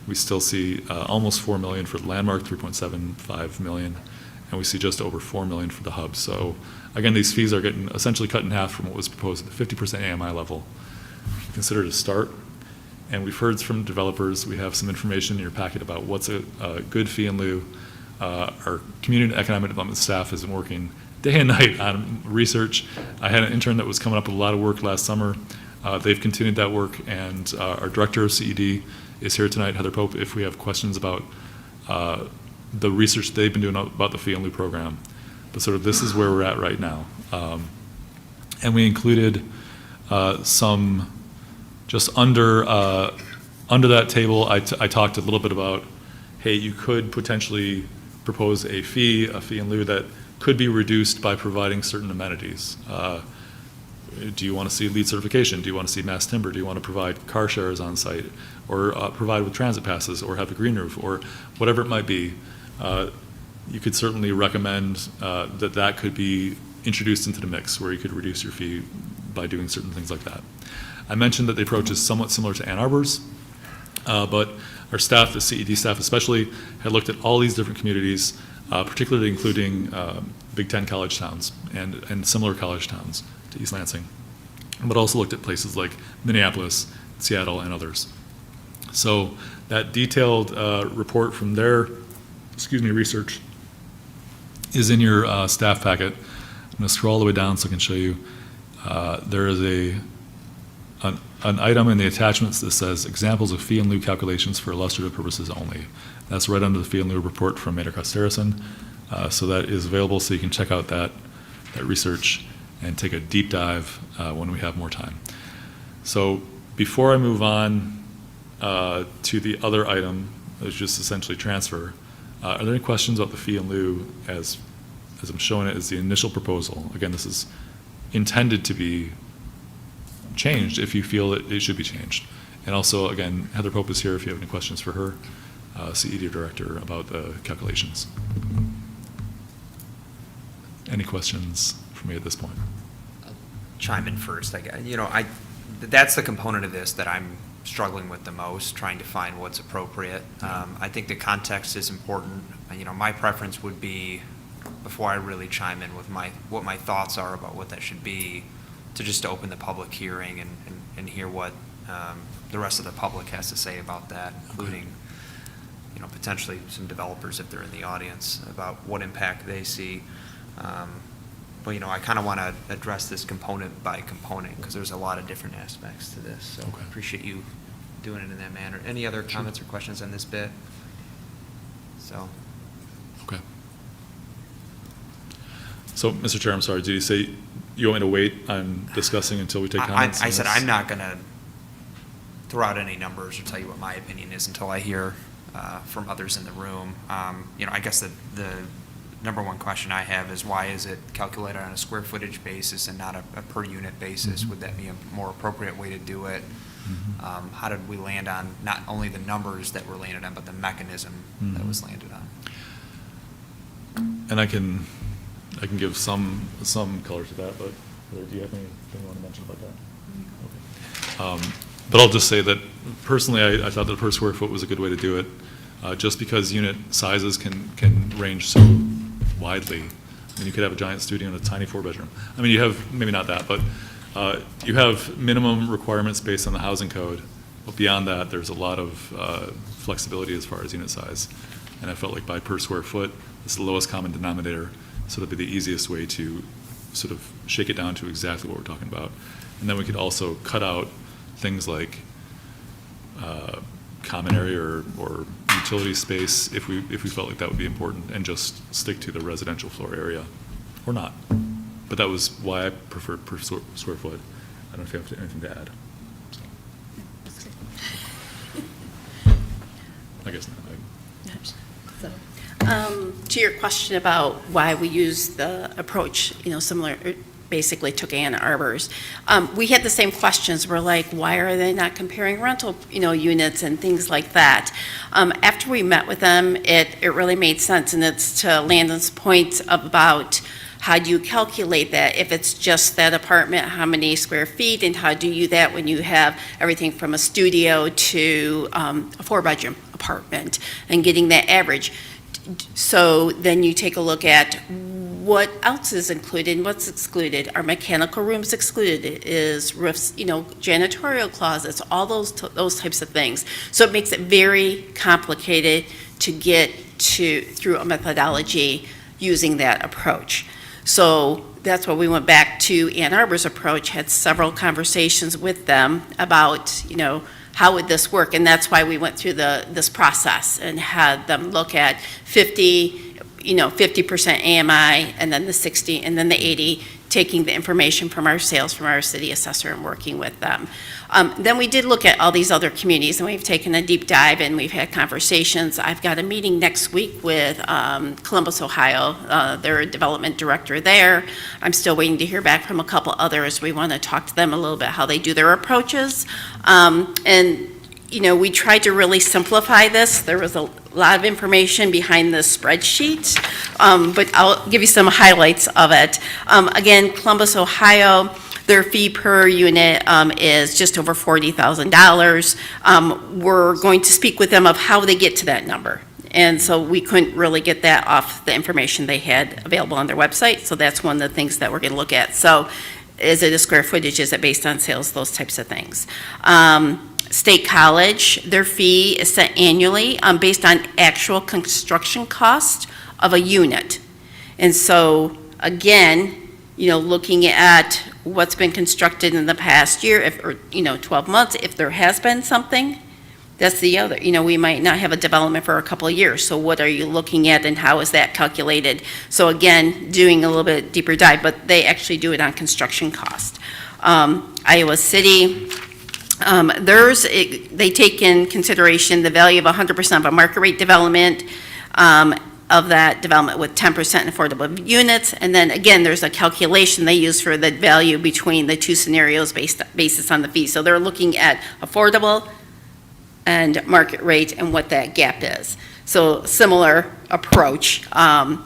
We still see almost $4 million for the Landmark, $3.75 million, and we see just over $4 million for the hub. So again, these fees are getting essentially cut in half from what was proposed at the 50% AMI level. Consider it a start. And we've heard from developers, we have some information in your packet about what's a good fee in lieu. Our community and economic development staff has been working day and night on research. I had an intern that was coming up with a lot of work last summer. They've continued that work, and our director of CED is here tonight, Heather Pope, if we have questions about the research they've been doing about the fee in lieu program. But sort of this is where we're at right now. And we included some, just under that table, I talked a little bit about, hey, you could potentially propose a fee in lieu that could be reduced by providing certain amenities. Do you want to see LEED certification? Do you want to see mass timber? Do you want to provide car shares on site, or provide with transit passes, or have a green roof, or whatever it might be? You could certainly recommend that could be introduced into the mix, where you could reduce your fee by doing certain things like that. I mentioned that the approach is somewhat similar to Ann Arbor's, but our staff, the CED staff especially, had looked at all these different communities, particularly including Big Ten college towns and similar college towns to East Lansing, but also looked at places like Minneapolis, Seattle, and others. So that detailed report from their, research is in your staff packet. I'm going to scroll all the way down so I can show you. There is an item in the attachments that says examples of fee in lieu calculations for illustrative purposes only. That's right under the fee in lieu report from Mater Costerison. So that is available, so you can check out that research and take a deep dive when we have more time. So before I move on to the other item, which is just essentially transfer, are there any questions about the fee in lieu as I'm showing it as the initial proposal? Again, this is intended to be changed if you feel that it should be changed. And also, again, Heather Pope is here if you have any questions for her, CED director, about the calculations. Any questions for me at this point? Chime in first. That's the component of this that I'm struggling with the most, trying to find what's appropriate. I think the context is important. My preference would be, before I really chime in with what my thoughts are about what that should be, to just open the public hearing and hear what the rest of the public has to say about that, including potentially some developers if they're in the audience, about what impact they see. But I kind of want to address this component by component, because there's a lot of different aspects to this. So I appreciate you doing it in that manner. Any other comments or questions on this bit? Okay. So, Mr. Chair, I'm sorry, did you say you want me to wait on discussing until we take comments? I said I'm not going to throw out any numbers or tell you what my opinion is until I hear from others in the room. I guess the number one question I have is, why is it calculated on a square footage basis and not a per unit basis? Mm-hmm. Would that be a more appropriate way to do it? Mm-hmm. How did we land on not only the numbers that were landed on, but the mechanism mm-hmm. that was landed on? And I can give some color to that, but do you have anything you want to mention about that? Okay. But I'll just say that personally, I thought that per square foot was a good way to do it, just because unit sizes can range so widely. You could have a giant studio and a tiny 4-bedroom. You have, maybe not that, but you have minimum requirements based on the housing code. But beyond that, there's a lot of flexibility as far as unit size. And I felt like by per square foot, it's the lowest common denominator, so that'd be the easiest way to sort of shake it down to exactly what we're talking about. And then we could also cut out things like common area or utility space if we felt like that would be important, and just stick to the residential floor area, or not. But that was why I preferred per square foot. I don't know if you have anything to add. So. I guess not. To your question about why we use the approach, similar, basically took Ann Arbor's, we had the same questions. We're like, why are they not comparing rental, units and things like that? After we met with them, it really made sense, and it's to Landon's point about how do you calculate that? If it's just that apartment, how many square feet, and how do you that when you have everything from a studio to a 4-bedroom apartment, and getting that average? So then you take a look at what else is included and what's excluded. Are mechanical rooms excluded? Is roofs, janitorial closets, all those types of things. So it makes it very complicated to get through a methodology using that approach. So that's why we went back to Ann Arbor's approach, had several conversations with them about, how would this work? And that's why we went through this process and had them look at 50% AMI, and then the 60, and then the 80, taking the information from our sales, from our city assessor, and working with them. Then we did look at all these other communities, and we've taken a deep dive, and we've had conversations. I've got a meeting next week with Columbus, Ohio, their development director there. I'm still waiting to hear back from a couple others. We want to talk to them a little bit how they do their approaches. We tried to really simplify this. There was a lot of information behind this spreadsheet, but I'll give you some highlights of it. Again, Columbus, Ohio, their fee per unit is just over $40,000. We're going to speak with them of how they get to that number. And so we couldn't really get that off the information they had available on their website. So that's one of the things that we're going to look at. So is it a square footage? Is it based on sales? Those types of things. State College, their fee is set annually based on actual construction cost of a unit. And so, again, looking at what's been constructed in the past year, 12 months, if there has been something, that's the other. We might not have a development for a couple of years, so what are you looking at and how is that calculated? So again, doing a little bit deeper dive, but they actually do it on construction cost. Iowa City, they take in consideration the value of 100% of a market rate development, of that development with 10% affordable units. And then again, there's a calculation they use for the value between the two scenarios basis on the fee. So they're looking at affordable and market rate and what that gap is. So similar approach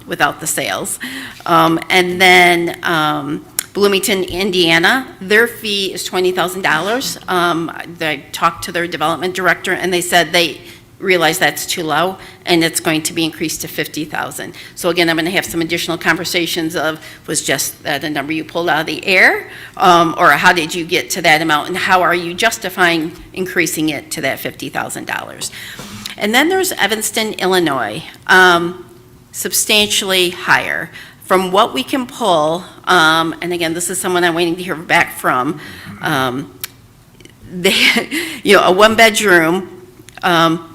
without the sales. And then Bloomington, Indiana, their fee is $20,000. They talked to their development director and they said they realize that's too low and it's going to be increased to $50,000. So again, I'm going to have some additional conversations of, was just that a number you pulled out of the air? Or how did you get to that amount and how are you justifying increasing it to that $50,000? And then there's Evanston, Illinois, substantially higher. From what we can pull, and again, this is someone I'm waiting to hear back from, a one-bedroom,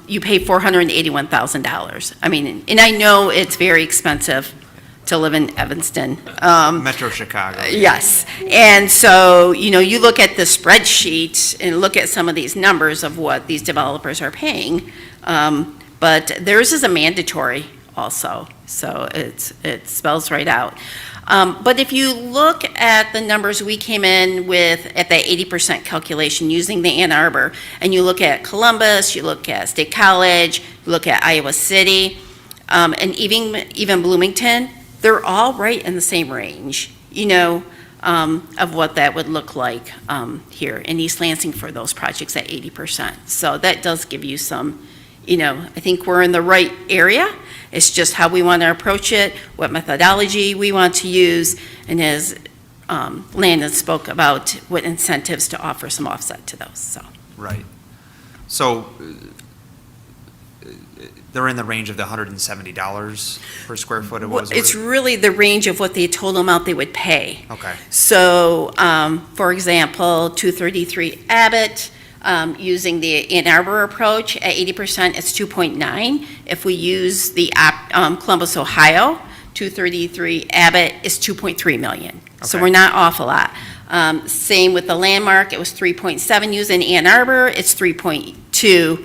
you pay $481,000. I mean, and I know it's very expensive to live in Evanston. Metro Chicago. Yes. And so, you look at the spreadsheet and look at some of these numbers of what these developers are paying, but theirs is a mandatory also. So it spells right out. But if you look at the numbers we came in with at that 80% calculation using the Ann Arbor, and you look at Columbus, you look at State College, you look at Iowa City, and even Bloomington, they're all right in the same range, of what that would look like here in East Lansing for those projects at 80%. So that does give you some, I think we're in the right area. It's just how we want to approach it, what methodology we want to use, and as Landon spoke about, what incentives to offer some offset to those. So. Right. So they're in the range of the $170 per square foot. It's really the range of what the total amount they would pay. Okay. So, for example, 233 Abbott, using the Ann Arbor approach at 80%, it's 2.9. If we use the Columbus, Ohio, 233 Abbott is 2.3 million. So Okay. we're not off a lot. Same with the Landmark, it was 3.7 using Ann Arbor, it's 3.2,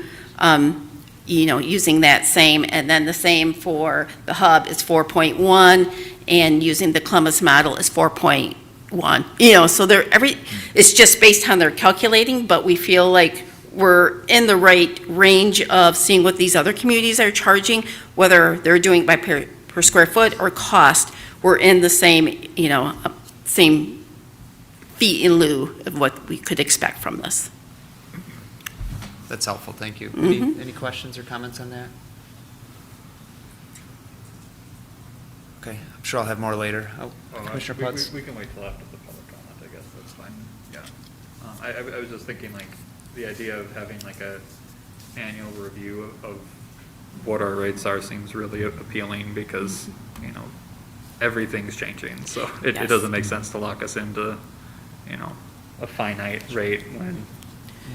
using that same, and then the same for the Hub is 4.1, and using the Columbus model is 4.1. So it's just based on their calculating, but we feel like we're in the right range of seeing what these other communities are charging, whether they're doing by per square foot or cost. We're in the same, same fee in lieu of what we could expect from this. That's helpful, thank you. Any questions or comments on that? Okay, I'm sure I'll have more later. Oh, Commissioner Putz? We can wait till after the public comment, I guess, that's fine, yeah. I was just thinking, like, the idea of having like a annual review of what our rates are seems really appealing, because, you know, everything's changing, so it Yes. doesn't make sense to lock us into, you know, a finite rate when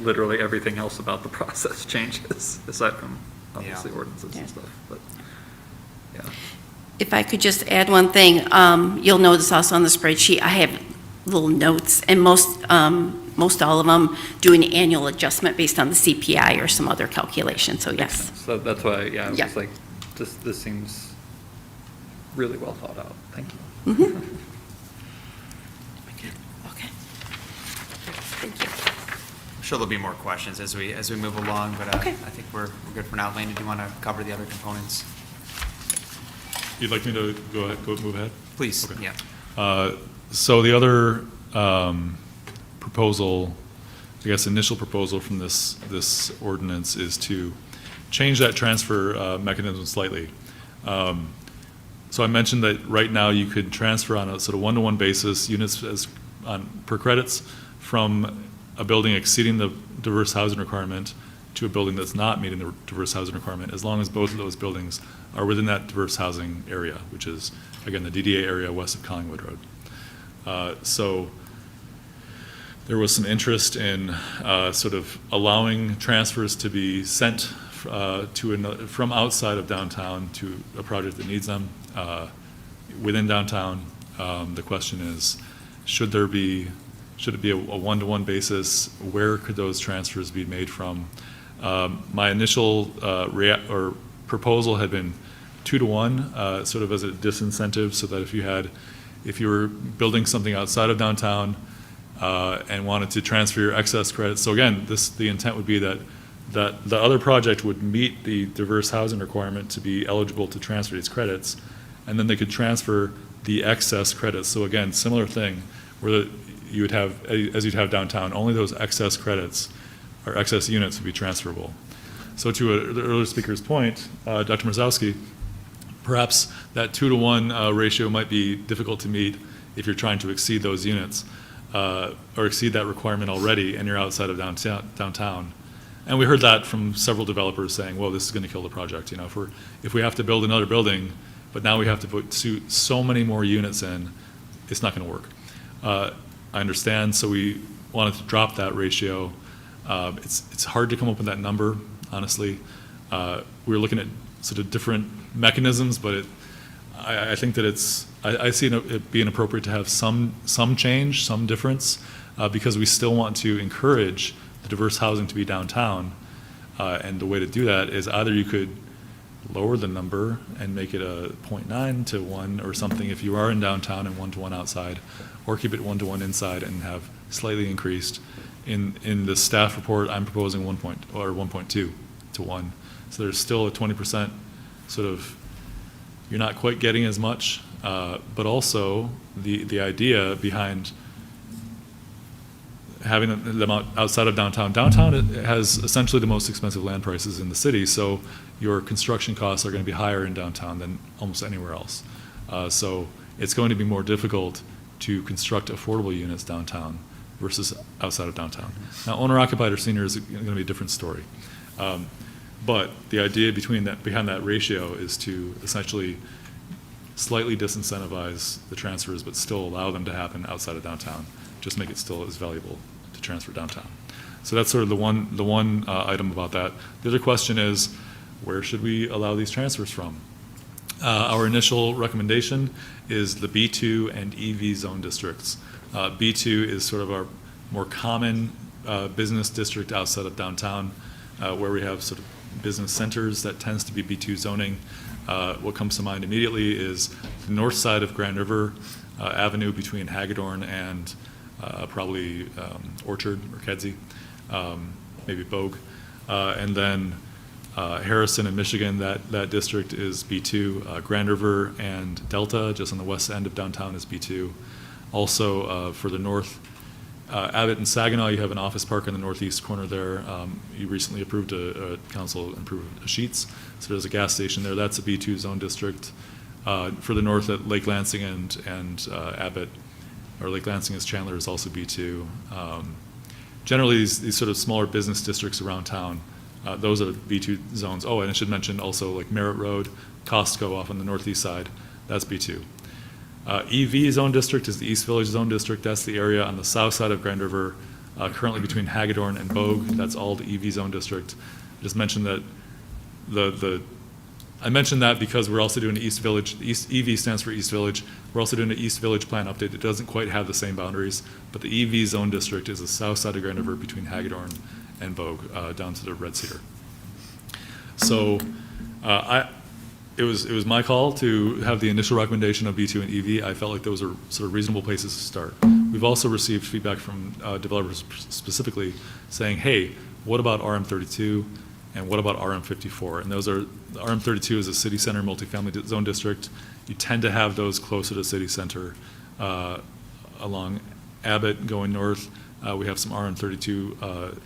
literally everything else about the process changes, aside from obviously Yeah. ordinances Yeah. and stuff, but, yeah. If I could just add one thing, you'll notice also on the spreadsheet, I have little notes, and most all of them do an annual adjustment based on the CPI or some other calculation, so yes. So that's why, yeah, I was Yeah. like, this seems really well thought out. Thank you. Mhm. Okay. Thank you. I'm sure there'll be more questions as we move along, but Okay. I think we're good for now. Lane, do you want to cover the other components? You'd like me to move ahead? Please, Okay. yeah. So the other proposal, I guess initial proposal from this ordinance is to change that transfer mechanism slightly. So I mentioned that right now you could transfer on a sort of one-to-one basis units per credits from a building exceeding the diverse housing requirement to a building that's not meeting the diverse housing requirement, as long as both of those buildings are within that diverse housing area, which is, again, the DDA area west of Collingwood Road. So there was some interest in sort of allowing transfers to be sent from outside of downtown to a project that needs them within downtown. The question is, should it be a one-to-one basis? Where could those transfers be made from? My initial proposal had been 2-to-1, sort of as a disincentive, so that if you were building something outside of downtown and wanted to transfer your excess credits, so again, the intent would be that the other project would meet the diverse housing requirement to be eligible to transfer these credits, and then they could transfer the excess credits. So again, similar thing, where you would have, as you'd have downtown, only those excess credits or excess units would be transferable. So to the earlier speaker's point, Dr. Marzowski, perhaps that 2-to-1 ratio might be difficult to meet if you're trying to exceed those units or exceed that requirement already and you're outside of downtown. And we heard that from several developers saying, well, this is going to kill the project. You know, if we have to build another building, but now we have to put so many more units in, it's not going to work. I understand, so we wanted to drop that ratio. It's hard to come up with that number, honestly. We were looking at sort of different mechanisms, but I think that I see it being appropriate to have some change, some difference, because we still want to encourage the diverse housing to be downtown. And the way to do that is either you could lower the number and make it a 0.9 to 1 or something if you are in downtown and 1-to-1 outside, or keep it 1-to-1 inside and have slightly increased. In the staff report, I'm proposing 1.2 to 1. So there's still a 20% sort of, you're not quite getting as much, but also the idea behind having them outside of downtown. Downtown has essentially the most expensive land prices in the city, so your construction costs are going to be higher in downtown than almost anywhere else. So it's going to be more difficult to construct affordable units downtown versus outside of downtown. Now, owner-occupied or senior is going to be a different story. But the idea behind that ratio is to essentially slightly disincentivize the transfers, but still allow them to happen outside of downtown. Just make it still as valuable to transfer downtown. So that's sort of the one item about that. The other question is, where should we allow these transfers from? Our initial recommendation is the B2 and EV zone districts. B2 is sort of our more common business district outside of downtown, where we have sort of business centers that tends to be B2 zoning. What comes to mind immediately is the north side of Grand River Avenue between Hagedorn and probably Orchard or Kedzie, maybe Bogue. And then Harrison and Michigan, that district is B2. Grand River and Delta, just on the west end of downtown, is B2. Also, for the north, Abbot and Saginaw, you have an office park in the northeast corner there. You recently council approved Sheets, so there's a gas station there. That's a B2 zone district. Further north at Lake Lansing and Abbot, or Lake Lansing as Chandler, is also B2. Generally, these sort of smaller business districts around town, those are B2 zones. Oh, and I should mention also like Merritt Road, Costco off on the northeast side, that's B2. EV zone district is the East Village zone district. That's the area on the south side of Grand River, currently between Hagedorn and Bogue. That's all the EV zone district. I just mentioned that I mentioned that because we're also doing the East Village. EV stands for East Village. We're also doing the East Village plan update. It doesn't quite have the same boundaries, but the EV zone district is the south side of Grand River between Hagedorn and Bogue, down to the Red Cedar. So it was my call to have the initial recommendation of B2 and EV. I felt like those are sort of reasonable places to start. We've also received feedback from developers specifically saying, hey, what about RM32 and what about RM54? And those are, RM32 is a city center multifamily zone district. You tend to have those closer to city center. Along Abbott going north, we have some RM32.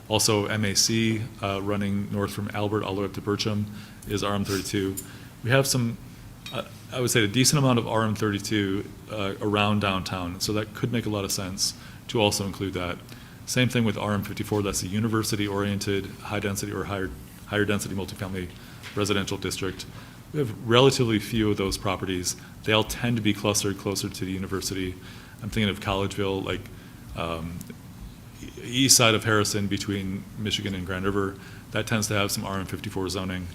Also MAC running north from Albert all the way up to Bircham is RM32. We have some, I would say a decent amount of RM32 around downtown, so that could make a lot of sense to also include that. Same thing with RM54, that's a university-oriented, high-density or higher density multifamily residential district. We have relatively few of those properties. They all tend to be clustered closer to the university. I'm thinking of Collegeville, like east side of Harrison between Michigan and Grand River. That tends to have some RM54 zoning.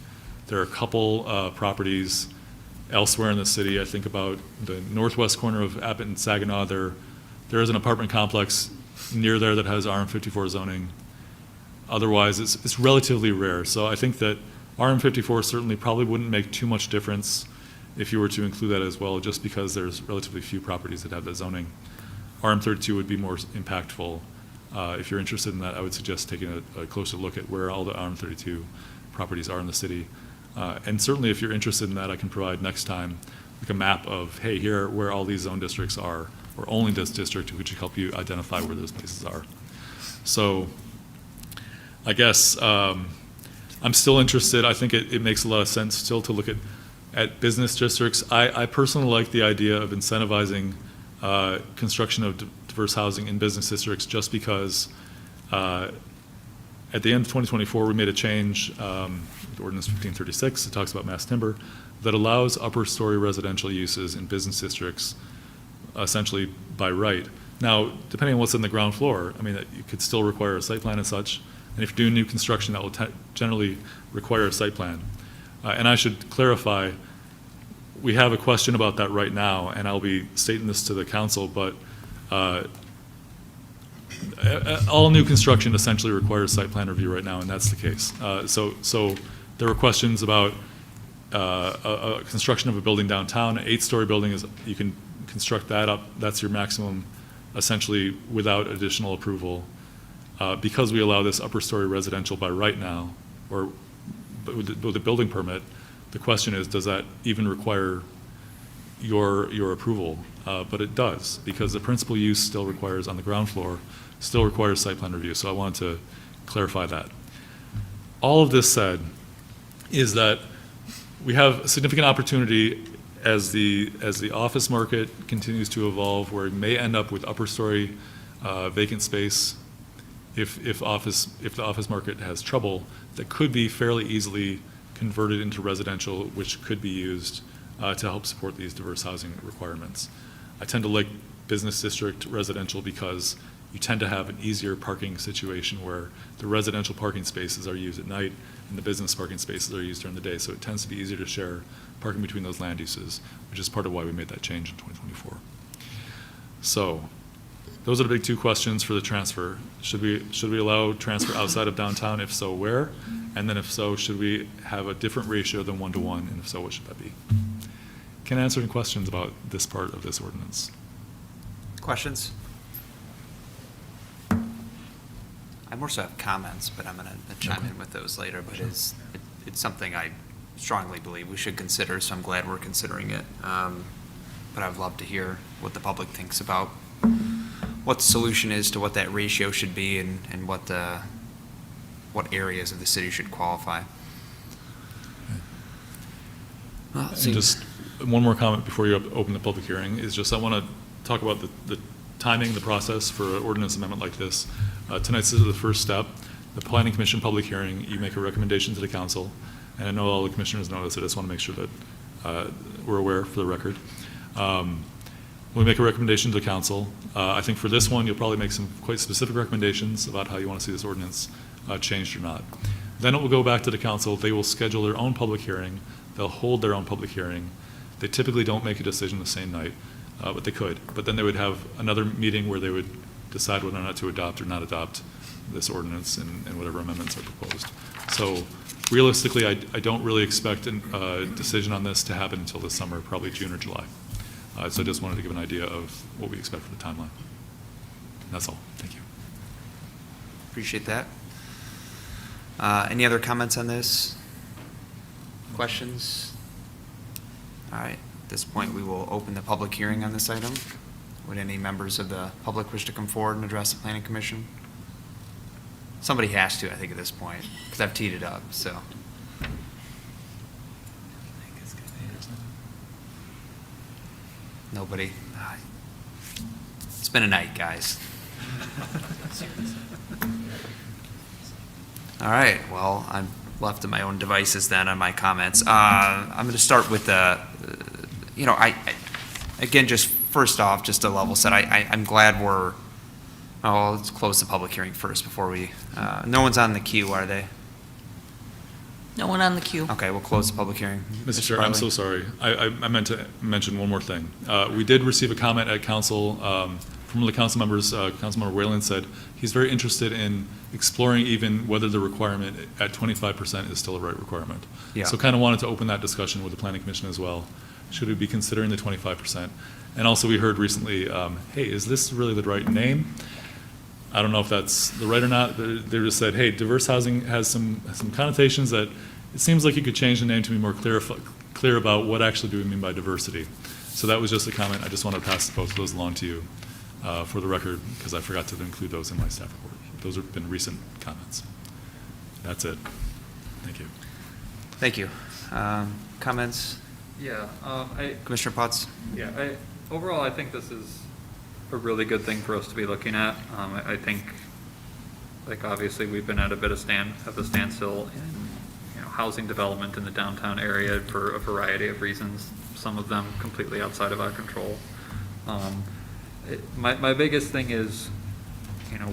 There are a couple properties elsewhere in the city. I think about the northwest corner of Abbott and Saginaw. There is an apartment complex near there that has RM54 zoning. Otherwise, it's relatively rare. So I think that RM54 certainly probably wouldn't make too much difference if you were to include that as well, just because there's relatively few properties that have that zoning. RM32 would be more impactful. If you're interested in that, I would suggest taking a closer look at where all the RM32 properties are in the city. And certainly if you're interested in that, I can provide next time like a map of, hey, here are where all these zone districts are, or only this district, which should help you identify where those places are. So I guess I'm still interested. I think it makes a lot of sense still to look at business districts. I personally like the idea of incentivizing construction of diverse housing in business districts, just because at the end of 2024, we made a change, Ordinance 1536, it talks about mass timber, that allows upper story residential uses in business districts essentially by right. Now, depending on what's in the ground floor, I mean, you could still require a site plan and such. And if you do new construction, that will generally require a site plan. And I should clarify, we have a question about that right now, and I'll be stating this to the council, but all new construction essentially requires site plan review right now, and that's the case. So there were questions about construction of a building downtown. An 8-story building is, you can construct that up. That's your maximum, essentially without additional approval. Because we allow this upper story residential by right now, or with a building permit, the question is, does that even require your approval? But it does, because the principal use still requires, on the ground floor, still requires site plan review. So I want to clarify that. All of this said is that we have a significant opportunity as the office market continues to evolve, where we may end up with upper story vacant space if the office market has trouble, that could be fairly easily converted into residential, which could be used to help support these diverse housing requirements. I tend to like business district residential because you tend to have an easier parking situation where the residential parking spaces are used at night and the business parking spaces are used during the day. So it tends to be easier to share parking between those land uses, which is part of why we made that change in 2024. So those are the big two questions for the transfer. Should we allow transfer outside of downtown? If so, where? And then if so, should we have a different ratio than 1-to-1? And if so, what should that be? Can I answer any questions about this part of this ordinance? Questions? I more so have comments, but I'm going to chime in with those later. But it's something I strongly believe we should consider, so I'm glad we're considering it. But I'd love to hear what the public thinks about what the solution is to what that ratio should be, and what areas of the city should qualify. Well, And just one more comment before you open the public hearing is just I want to talk about the timing, the process for an ordinance amendment like this. Tonight's is the first step. The Planning Commission public hearing, you make a recommendation to the council, and I know all the commissioners know this, I just want to make sure that we're aware for the record. We make a recommendation to the council. I think for this one, you'll probably make some quite specific recommendations about how you want to see this ordinance changed or not. Then it will go back to the council. They will schedule their own public hearing. They'll hold their own public hearing. They typically don't make a decision the same night, but they could. But then they would have another meeting where they would decide whether or not to adopt or not adopt this ordinance and whatever amendments are proposed. So realistically, I don't really expect a decision on this to happen until this summer, probably June or July. So I just wanted to give an idea of what we expect for the timeline. That's all. Thank you. Appreciate that. Any other comments on this? Questions? All right, at this point, we will open the public hearing on this item. Would any members of the public wish to come forward and address the Planning Commission? Somebody has to, I think, at this point, because I've teed it up, so. Nobody? It's been a night, guys. All right, well, I'm left to my own devices then on my comments. I'm going to start with again, just first off, just a level set, I'm glad let's close the public hearing first before we, no one's on the queue, are they? No one on the queue. Okay, we'll close the public hearing. Mr. Chair, I'm so sorry. I meant to mention one more thing. We did receive a comment at council from the council members. Councilmember Whalen said he's very interested in exploring even whether the requirement at 25% is still a right requirement. Yeah. So kind of wanted to open that discussion with the Planning Commission as well. Should we be considering the 25%? And also we heard recently, hey, is this really the right name? I don't know if that's the right or not. They just said, hey, diverse housing has some connotations that it seems like you could change the name to be more clear about what actually do we mean by diversity. So that was just a comment. I just wanted to pass both of those along to you for the record because I forgot to include those in my staff report. Those have been recent comments. That's it. Thank you. Thank you. Comments? Yeah, Commissioner Potts? Yeah, overall, I think this is a really good thing for us to be looking at. I think, like, obviously, we've been at a bit of a standstill in, housing development in the downtown area for a variety of reasons, some of them completely outside of our control. My biggest thing is,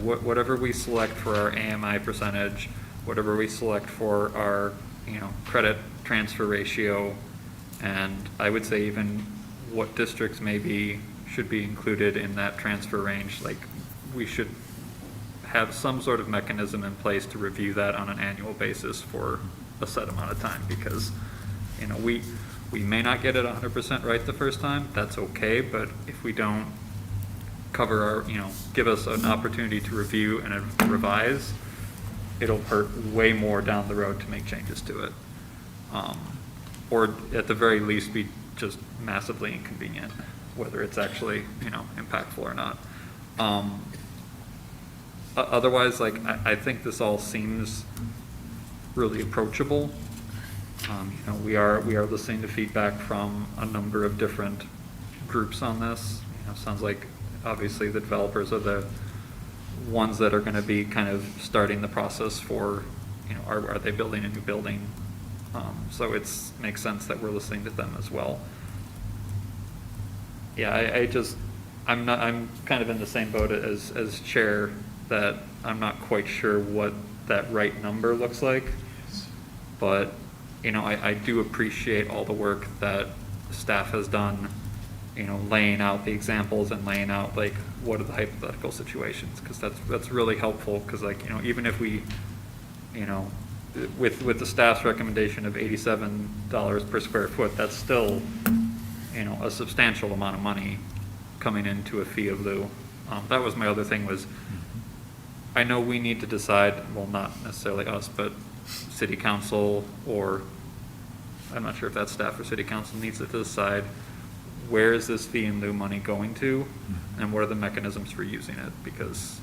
whatever we select for our AMI percentage, whatever we select for our, credit transfer ratio, and I would say even what districts should be included in that transfer range, like we should have some sort of mechanism in place to review that on an annual basis for a set amount of time, because we may not get it 100% right the first time. That's okay, but if we don't cover our, give us an opportunity to review and revise, it'll hurt way more down the road to make changes to it, or at the very least be just massively inconvenient, whether it's actually impactful or not. Otherwise, like I think this all seems really approachable. We are listening to feedback from a number of different groups on this. Sounds like obviously the developers are the ones that are going to be kind of starting the process for, are they building a new building? So it makes sense that we're listening to them as well. Yeah, I'm kind of in the same boat as chair, that I'm not quite sure what that right number looks like, but I do appreciate all the work that staff has done, laying out the examples and laying out like what are the hypothetical situations, because that's really helpful, because even if we with the staff's recommendation of $87 per square foot, that's still a substantial amount of money coming into a fee of lieu. That was my other thing was, I know we need to decide, well, not necessarily us, but city council, or I'm not sure if that's staff or city council, needs to decide where is this fee in lieu money going to, and what are the mechanisms for using it, because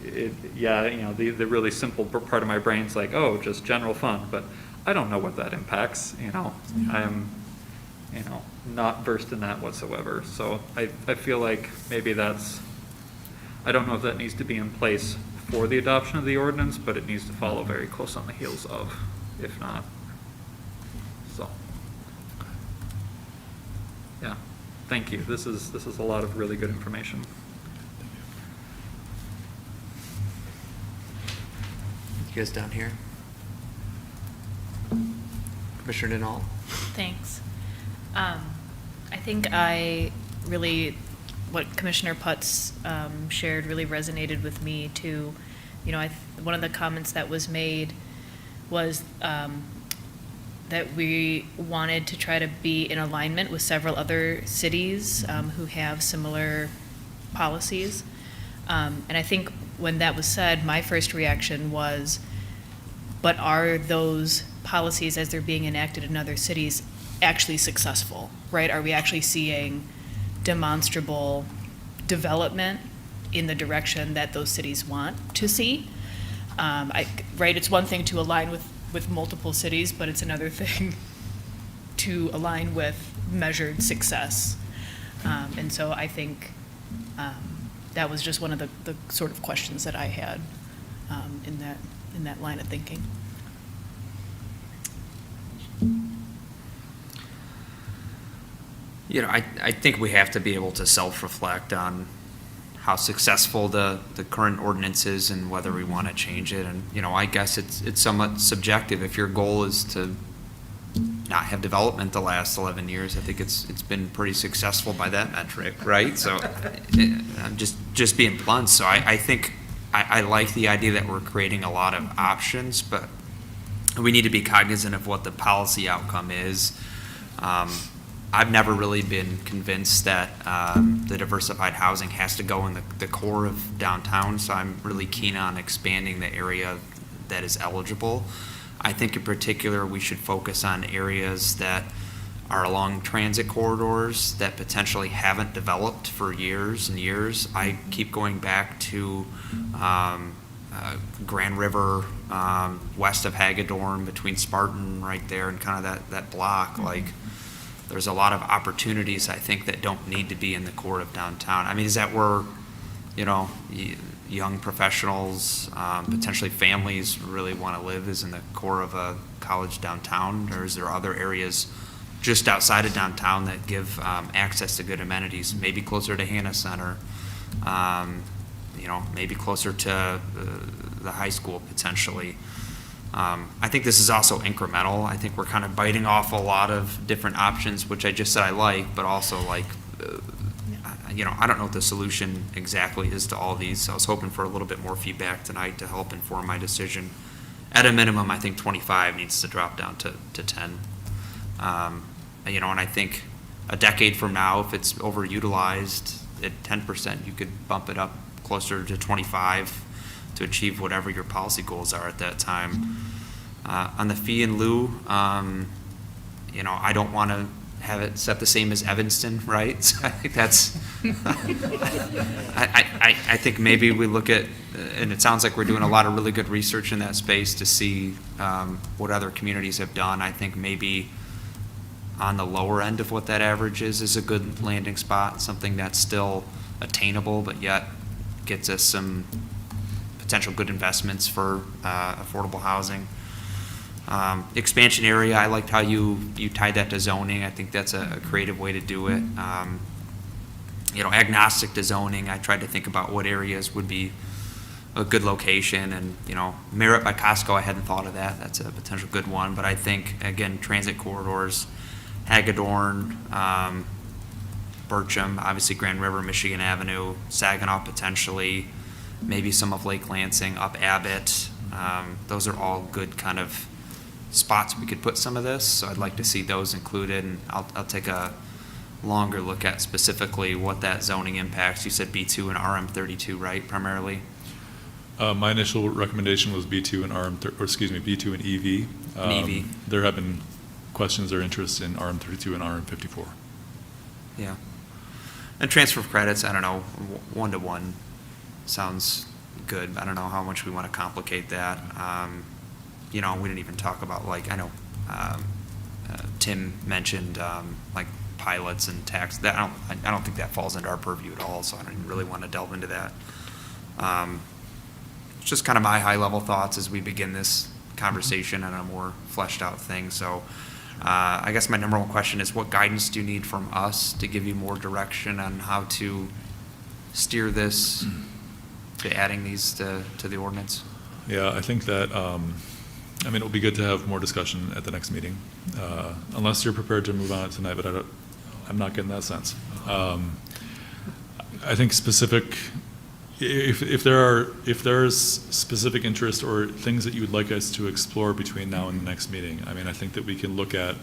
the really simple part of my brain's like, oh, just general fund, but I don't know what that impacts. not versed in that whatsoever. So I feel like maybe that's, I don't know if that needs to be in place for the adoption of the ordinance, but it needs to follow very close on the heels of, if not. So, yeah, thank you. This is a lot of really good information. You guys down here? Commissioner Denal? Thanks. I think what Commissioner Putz shared really resonated with me too. You know, one of the comments that was made was that we wanted to try to be in alignment with several other cities who have similar policies. And I think when that was said, my first reaction was, but are those policies as they're being enacted in other cities actually successful, right? Are we actually seeing demonstrable development in the direction that those cities want to see? Right, it's one thing to align with multiple cities, but it's another thing to align with measured success. And so I think that was just one of the sort of questions that I had in that line of thinking. You know, I think we have to be able to self-reflect on how successful the current ordinance is and whether we want to change it. And, you know, I guess it's somewhat subjective. If your goal is to not have development the last 11 years, I think it's been pretty successful by that metric, right? So I'm just being blunt. So I think I like the idea that we're creating a lot of options, but we need to be cognizant of what the policy outcome is. I've never really been convinced that the diversified housing has to go in the core of downtown, so I'm really keen on expanding the area that is eligible. I think in particular we should focus on areas that are along transit corridors that potentially haven't developed for years and years. I keep going back to Grand River, west of Hagedorn, between Spartan right there and kind of that block. Like, there's a lot of opportunities, I think, that don't need to be in the core of downtown. I mean, is that where, you know, young professionals, potentially families really want to live, is in the core of a college downtown? Or is there other areas just outside of downtown that give access to good amenities, maybe closer to Hannah Center, you know, maybe closer to the high school potentially? I think this is also incremental. I think we're kind of biting off a lot of different options, which I just said I like, but also like, you know, I don't know what the solution exactly is to all these. So I was hoping for a little bit more feedback tonight to help inform my decision. At a minimum, I think 25 needs to drop down to 10. You know, and I think a decade from now, if it's overutilized at 10%, you could bump it up closer to 25 to achieve whatever your policy goals are at that time. On the fee in lieu, you know, I don't want to have it set the same as Evanston, right? So I think that's, I think maybe we look at, and it sounds like we're doing a lot of really good research in that space to see what other communities have done. I think maybe on the lower end of what that average is a good landing spot, something that's still attainable, but yet gets us some potential good investments for affordable housing. Expansion area, I liked how you tied that to zoning. I think that's a creative way to do it. You know, agnostic to zoning, I tried to think about what areas would be a good location, and, you know, Merritt by Costco, I hadn't thought of that. That's a potential good one, but I think, again, transit corridors, Hagedorn, Bircham, obviously Grand River, Michigan Avenue, Saginaw potentially, maybe some of Lake Lansing, up Abbott. Those are all good kind of spots we could put some of this, so I'd like to see those included, and I'll take a longer look at specifically what that zoning impacts. You said B2 and RM32, right, primarily? My initial recommendation was B2 and B2 and EV. EV. There have been questions or interest in RM32 and RM54. Yeah. And transfer of credits, I don't know, 1-to-1 sounds good. I don't know how much we want to complicate that. You know, we didn't even talk about, like, I know Tim Tim mentioned, like pilots and tax, that, I don't think that falls into our purview at all, so I don't even really want to delve into that. It's just kind of my high-level thoughts as we begin this conversation on a more fleshed-out thing. So I guess my number one question is, what guidance do you need from us to give you more direction on how to steer this to adding these to the ordinance? Yeah, I think that, I mean, it'll be good to have more discussion at the next meeting, unless you're prepared to move on it tonight, but I'm not getting that sense. I think specific, if there's specific interest or things that you would like us to explore between now and the next meeting, I mean, I think that we can look at,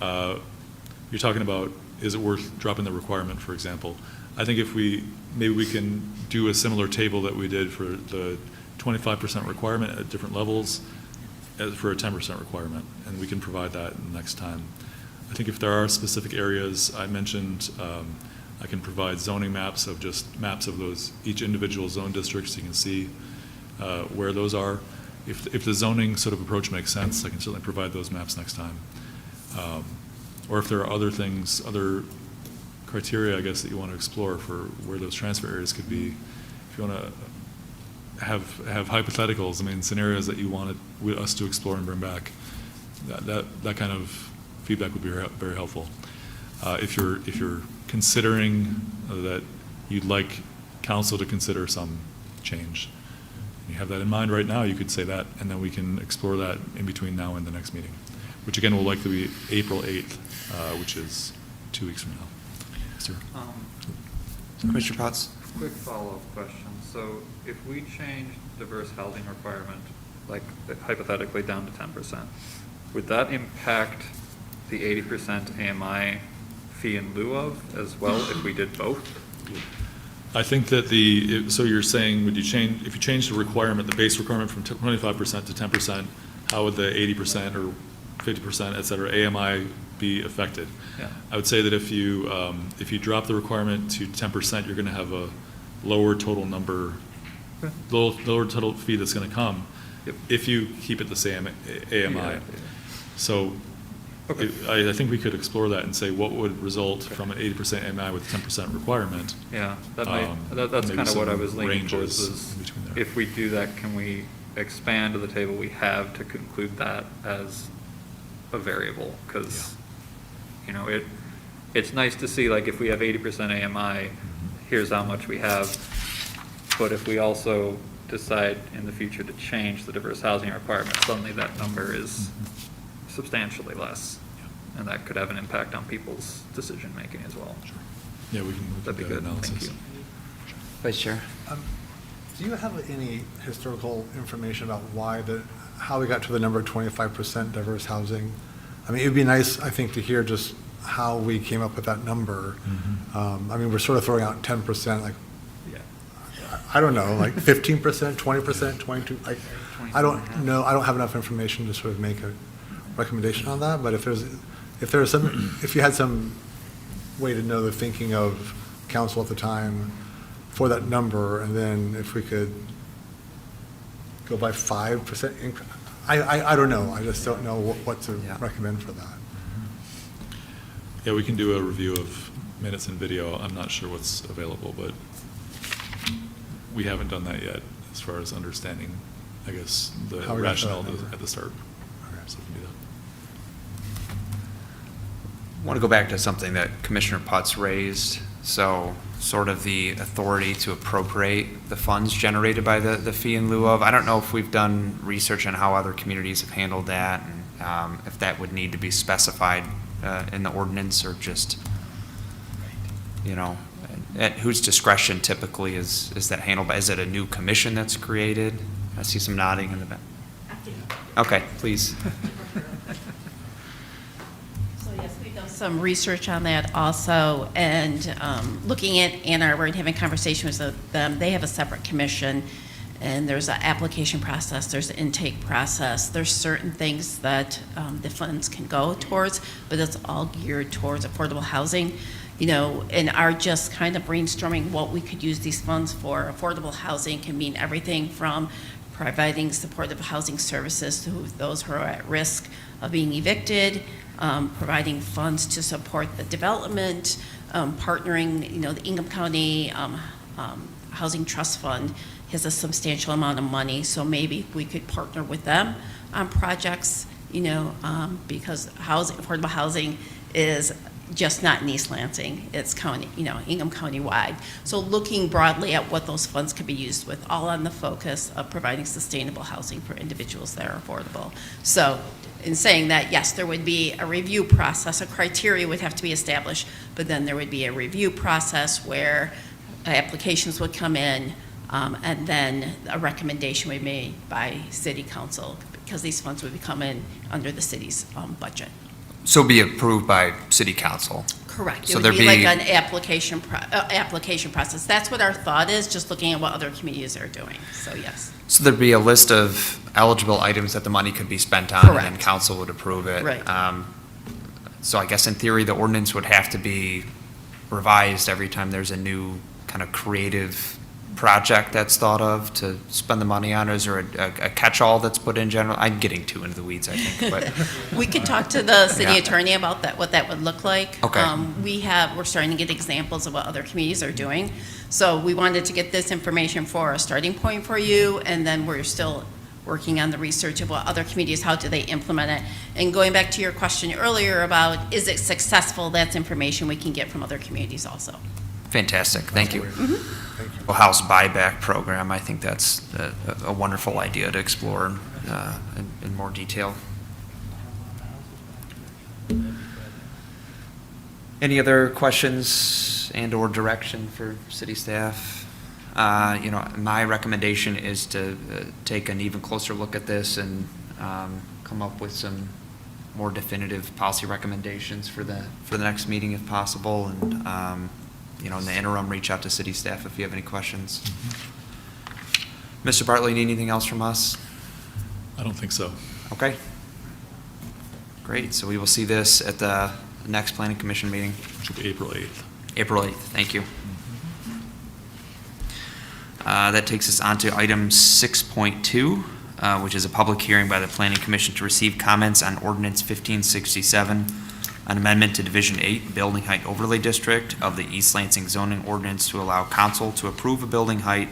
you're talking about, is it worth dropping the requirement, for example? I think maybe we can do a similar table that we did for the 25% requirement at different levels as for a 10% requirement, and we can provide that next time. I think if there are specific areas, I mentioned I can provide zoning maps of those, each individual zone district, so you can see where those are. If the zoning sort of approach makes sense, I can certainly provide those maps next time. Or if there are other things, other criteria, I guess, that you want to explore for where those transfer areas could be. If you want to have hypotheticals, I mean, scenarios that you wanted us to explore and bring back, that kind of feedback would be very helpful. If you're considering that you'd like council to consider some change, you have that in mind right now, you could say that, and then we can explore that in between now and the next meeting, which again will likely be April 8th, which is 2 weeks from now. Sir. Commissioner Potts? Quick follow-up question. So if we change diverse housing requirement, like hypothetically down to 10%, would that impact the 80% AMI fee in lieu of as well if we did both? I think that so you're saying, if you change the requirement, the base requirement from 25% to 10%, how would the 80% or 50%, et cetera, AMI be affected? Yeah. I would say that if you drop the requirement to 10%, you're going to have a lower total number, lower total fee that's going to come. Yep. If you keep it the same AMI. Yeah. So Okay. I think we could explore that and say what would result from an 80% AMI with a 10% requirement. Yeah, that's maybe kind of what I some was leaning towards. ranges Is in between there. if we do that, can we expand to the table we have to conclude that as a variable? Because, you know, it's nice to see, like, if we have 80% AMI, here's how much we have. But if we also decide in the future to change the diverse housing requirement, suddenly that number is substantially less. And that could have an impact on people's decision-making as well. Sure. Yeah, we can look at That'd be that good. analysis. Thank you. Vice Chair? Do you have any historical information about how we got to the number of 25% diverse housing? I mean, it'd be nice, I think, to hear just how we came up with that number. I mean, we're sort of throwing out 10%, like, Yeah. I don't know, like 15%, 20%, 22%. I don't know. I don't have enough information to sort of make a recommendation on that. But if you had some way to know the thinking of council at the time for that number, and then if we could go by 5%, I don't know. I just don't know what to recommend for that. Yeah, we can do a review of minutes and video. I'm not sure what's available, but we haven't done that yet as far as understanding, I guess, the How we got to that rationale number. at the start. Okay. So we can do that. I want to go back to something that Commissioner Putz raised. So sort of the authority to appropriate the funds generated by the fee in lieu of. I don't know if we've done research on how other communities have handled that, and if that would need to be specified in the ordinance, or just, you know, at whose discretion typically is that handled by? Is it a new commission that's created? I see some nodding in the back. Okay, please. So yes, we've done some research on that also, and looking at Ann Arbor and having conversations with them. They have a separate commission, and there's an application process, there's an intake process. There's certain things that the funds can go towards, but it's all geared towards affordable housing. You know, and are just kind of brainstorming what we could use these funds for. Affordable housing can mean everything from providing supportive housing services to those who are at risk of being evicted, providing funds to support the development, partnering, the Ingham County Housing Trust Fund has a substantial amount of money, so maybe we could partner with them on projects, because affordable housing is just not in East Lansing, it's county, Ingham County-wide. So looking broadly at what those funds could be used with, all on the focus of providing sustainable housing for individuals that are affordable. So in saying that, yes, there would be a review process, a criteria would have to be established, but then there would be a review process where applications would come in, and then a recommendation would be made by City Council, because these funds would be coming under the city's budget. So be approved by City Council? Correct. So It would there'd be like be- an application process. That's what our thought is, just looking at what other communities are doing. So yes. So there'd be a list of eligible items that the money could be spent on, and then Correct. council would approve it. Right. So I guess in theory, the ordinance would have to be revised every time there's a new kind of creative project that's thought of to spend the money on, or is there a catch-all that's put in general? I'm getting too into the weeds, I think, but, We could talk to the city Yeah. attorney about that, what that would look like. Okay. We're starting to get examples of what other communities are doing. So we wanted to get this information for a starting point for you, and then we're still working on the research of what other communities, how do they implement it? And going back to your question earlier about, is it successful, that's information we can get from other communities also. fantastic, thank you. Thank you. Well, house buyback program, I think that's a wonderful idea to explore in more detail. Any other questions and/or direction for city staff? My recommendation is to take an even closer look at this and come up with some more definitive policy recommendations for the next meeting if possible, and in the interim, reach out to city staff if you have any questions. Mr. Bartley, need anything else from us? I don't think so. Okay. Great, so we will see this at the next planning commission meeting, Which will be April 8th. April 8th. Thank you. That takes us on to item 6.2, which is a public hearing by the planning commission to receive comments on ordinance 1567, an amendment to Division 8 Building Height Overlay District of the East Lansing Zoning Ordinance to allow council to approve a building height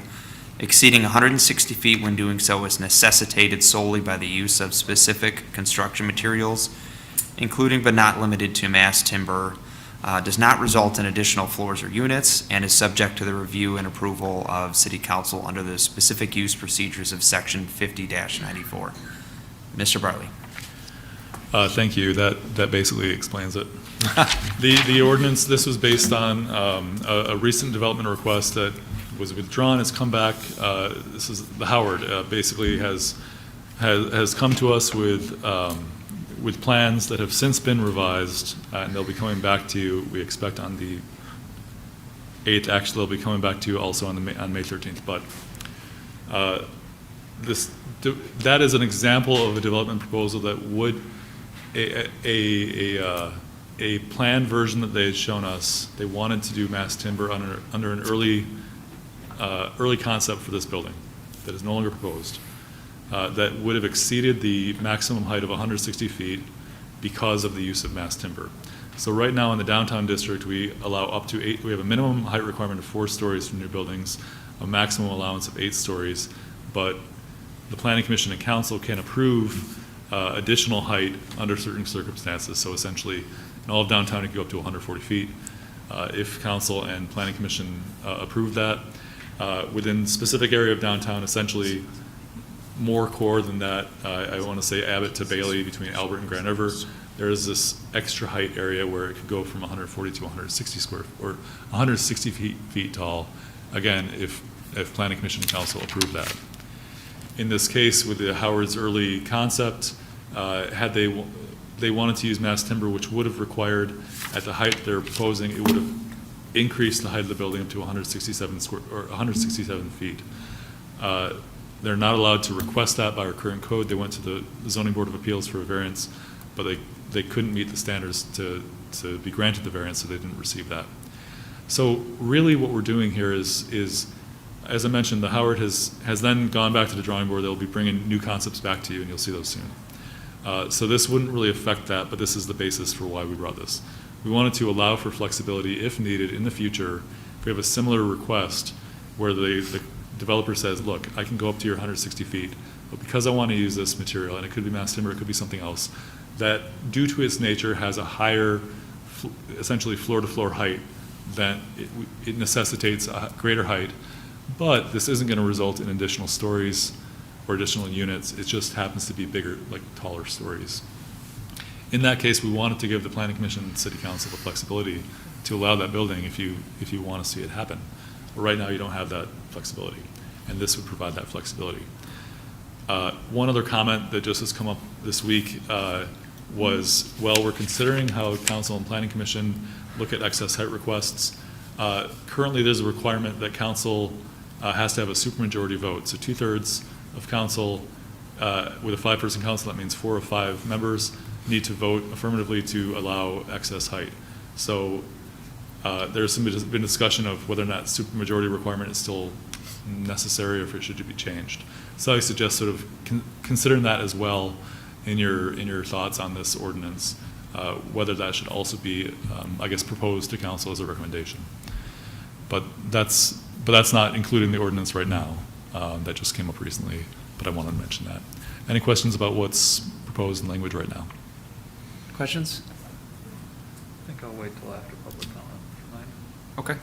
exceeding 160 feet when doing so is necessitated solely by the use of specific construction materials, including but not limited to mass timber, does not result in additional floors or units, and is subject to the review and approval of City Council under the specific use procedures of Section 50-94. Mr. Bartley. Thank you. That basically explains it. The ordinance, this was based on a recent development request that was withdrawn, has come back. This is the Howard, basically has come to us with plans that have since been revised, and they'll be coming back to you, we expect on the 8th. Actually, they'll be coming back to you also on May 13th. But that is an example of a development proposal that would a planned version that they had shown us. They wanted to do mass timber under an early concept for this building that is no longer proposed, that would have exceeded the maximum height of 160 feet because of the use of mass timber. So right now in the downtown district, we allow up to 8, we have a minimum height requirement of 4 stories for new buildings, a maximum allowance of 8 stories, but the Planning Commission and Council can approve additional height under certain circumstances. So essentially, in all of downtown, it could go up to 140 feet. If Council and Planning Commission approve that, within specific area of downtown, essentially more core than that, I want to say Abbot to Bailey between Albert and Grand River, there is this extra height area where it could go from 140 to 160 feet tall. Again, if Planning Commission and Council approve that. In this case, with the Howard's early concept, had they wanted to use mass timber, which would have required, at the height they're proposing, it would have increased the height of the building up to 167 feet. They're not allowed to request that by our current code. They went to the Zoning Board of Appeals for a variance, but they couldn't meet the standards to be granted the variance, so they didn't receive that. So really what we're doing here is as I mentioned, the Howard has then gone back to the drawing board. They'll be bringing new concepts back to you, and you'll see those soon. So this wouldn't really affect that, but this is the basis for why we brought this. We wanted to allow for flexibility if needed in the future. If we have a similar request where the developer says, look, I can go up to your 160 feet, but because I want to use this material, and it could be mass timber, it could be something else, that due to its nature has a higher, essentially floor-to-floor height, that it necessitates a greater height, but this isn't going to result in additional stories or additional units. It just happens to be bigger, like taller stories. In that case, we wanted to give the Planning Commission and City Council the flexibility to allow that building if you want to see it happen. But right now, you don't have that flexibility, and this would provide that flexibility. One other comment that just has come up this week was, well, we're considering how Council and Planning Commission look at excess height requests. Currently, there's a requirement that Council has to have a supermajority vote, so 2/3 of Council, with a 5-person Council, that means 4 of 5 members need to vote affirmatively to allow excess height. So there's been discussion of whether or not supermajority requirement is still necessary or if it should be changed. So I suggest sort of considering that as well in your thoughts on this ordinance, whether that should also be, I guess, proposed to Council as a recommendation. But that's not including the ordinance right now. That just came up recently, but I wanted to mention that. Any questions about what's proposed in language right now? Questions? I think I'll wait till after public comment for mine. Okay.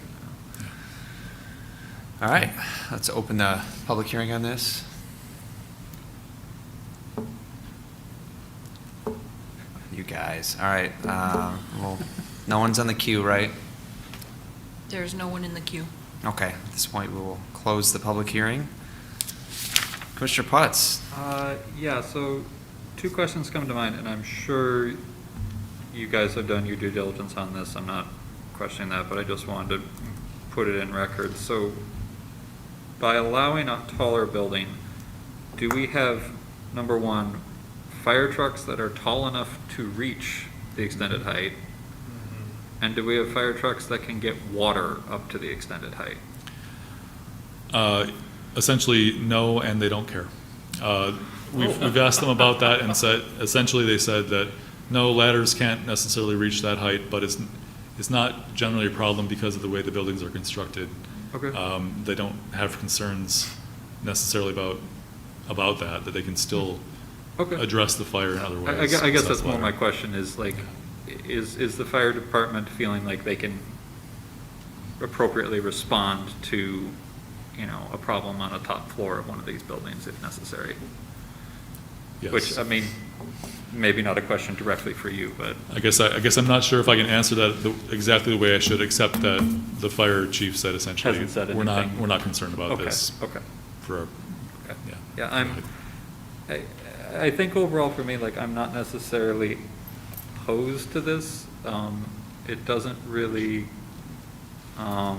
All right, let's open the public hearing on this. You guys, all right, well, no one's on the queue, right? There's no one in the queue. Okay, at this point, we will close the public hearing. Commissioner Putz. Yeah, so 2 questions come to mind, and I'm sure you guys have done your due diligence on this. I'm not questioning that, but I just wanted to put it in record. So by allowing a taller building, do we have, number one, fire trucks that are tall enough to reach the extended height? And do we have fire trucks that can get water up to the extended height? Essentially, no, and they don't care. We've asked them about that and essentially they said that no, ladders can't necessarily reach that height, but it's not generally a problem because of the way the buildings are constructed. Okay. They don't have concerns necessarily about that they can still address the fire in other ways. I guess that's more my question is like, is the fire department feeling like they can appropriately respond to, a problem on a top floor of one of these buildings if necessary? Yes. Which, I mean, maybe not a question directly for you, but. I guess I'm not sure if I can answer that exactly the way I should, except that the fire chief said essentially, Hasn't said we're anything. not concerned about this. Okay. For, Yeah, I think overall for me, like, I'm not necessarily opposed to this. It doesn't really, I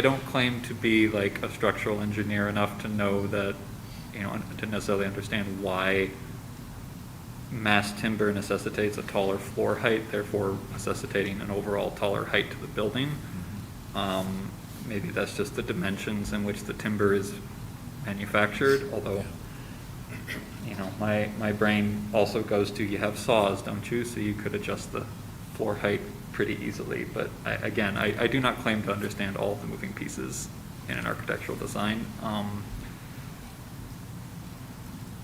don't claim to be like a structural engineer enough to know that, to necessarily understand why mass timber necessitates a taller floor height, therefore necessitating an overall taller height to the building. Maybe that's just the dimensions in which the timber is manufactured, although, my brain also goes to, you have saws, don't you? So you could adjust the floor height pretty easily. But I do not claim to understand all of the moving pieces in an architectural design.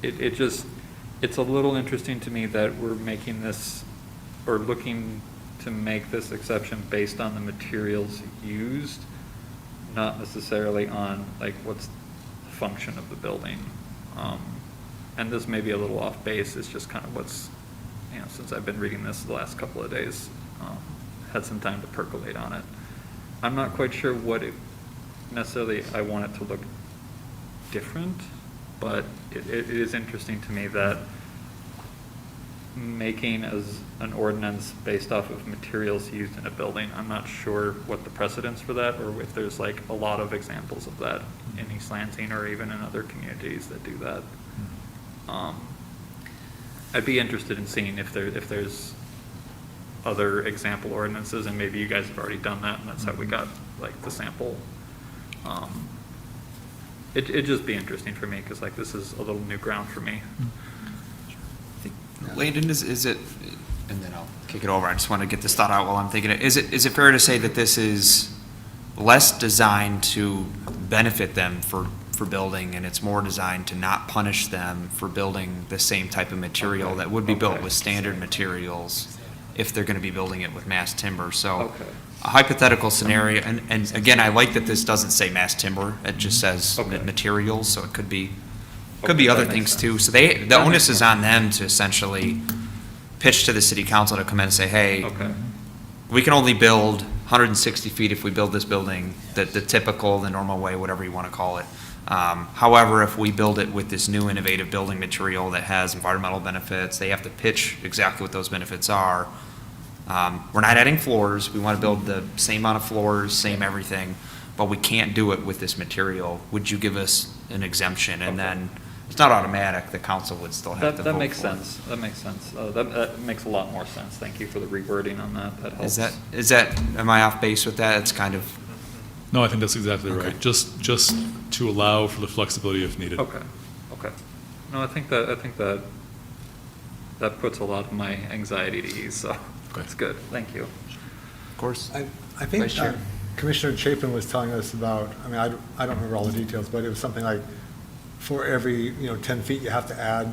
It's a little interesting to me that we're making this, or looking to make this exception based on the materials used, not necessarily on like what's the function of the building. And this may be a little off base, it's just kind of what's, since I've been reading this the last couple of days, had some time to percolate on it. I'm not quite sure what it necessarily, I want it to look different, but it is interesting to me that making as an ordinance based off of materials used in a building, I'm not sure what the precedence for that, or if there's like a lot of examples of that in East Lansing or even in other communities that do that. I'd be interested in seeing if there's other example ordinances, and maybe you guys have already done that, and that's how we got like the sample. It'd just be interesting for me, because like this is a little new ground for me. Landon, is it, and then I'll kick it over, I just want to get this thought out while I'm thinking it. Is it fair to say that this is less designed to benefit them for building, and it's more designed to not punish them for building the same type of material that would be built with standard materials if they're going to be building it with mass timber? So Okay. a hypothetical scenario, and again, I like that this doesn't say mass timber, it just says Okay. materials, so it could be Okay, other that things makes too. sense. So the That onus makes is sense. on them to essentially pitch to the city council to come in and say, hey, Okay. we can only build 160 feet if we build this building, the typical, the normal way, whatever you want to call it. However, if we build it with this new innovative building material that has environmental benefits, they have to pitch exactly what those benefits are. We're not adding floors. We want to build the same amount of floors, same everything, but we can't do it with this material. Would you give us an exemption? And Okay. then it's not automatic. The council would still have to vote That makes for it. sense. That makes sense. That makes a lot more sense. Thank you for the rewording on that. That helps. Is that, am I off base with that? It's kind of, No, I think that's exactly Okay. right. Just to allow for the flexibility if needed. Okay, okay. No, I think that puts a lot of my anxiety to ease, so that's good. Thank you. of course. I think Vice Chair. Commissioner Chapin was telling us about, I mean, I don't remember all the details, but it was something like, for every, 10 feet, you have to add,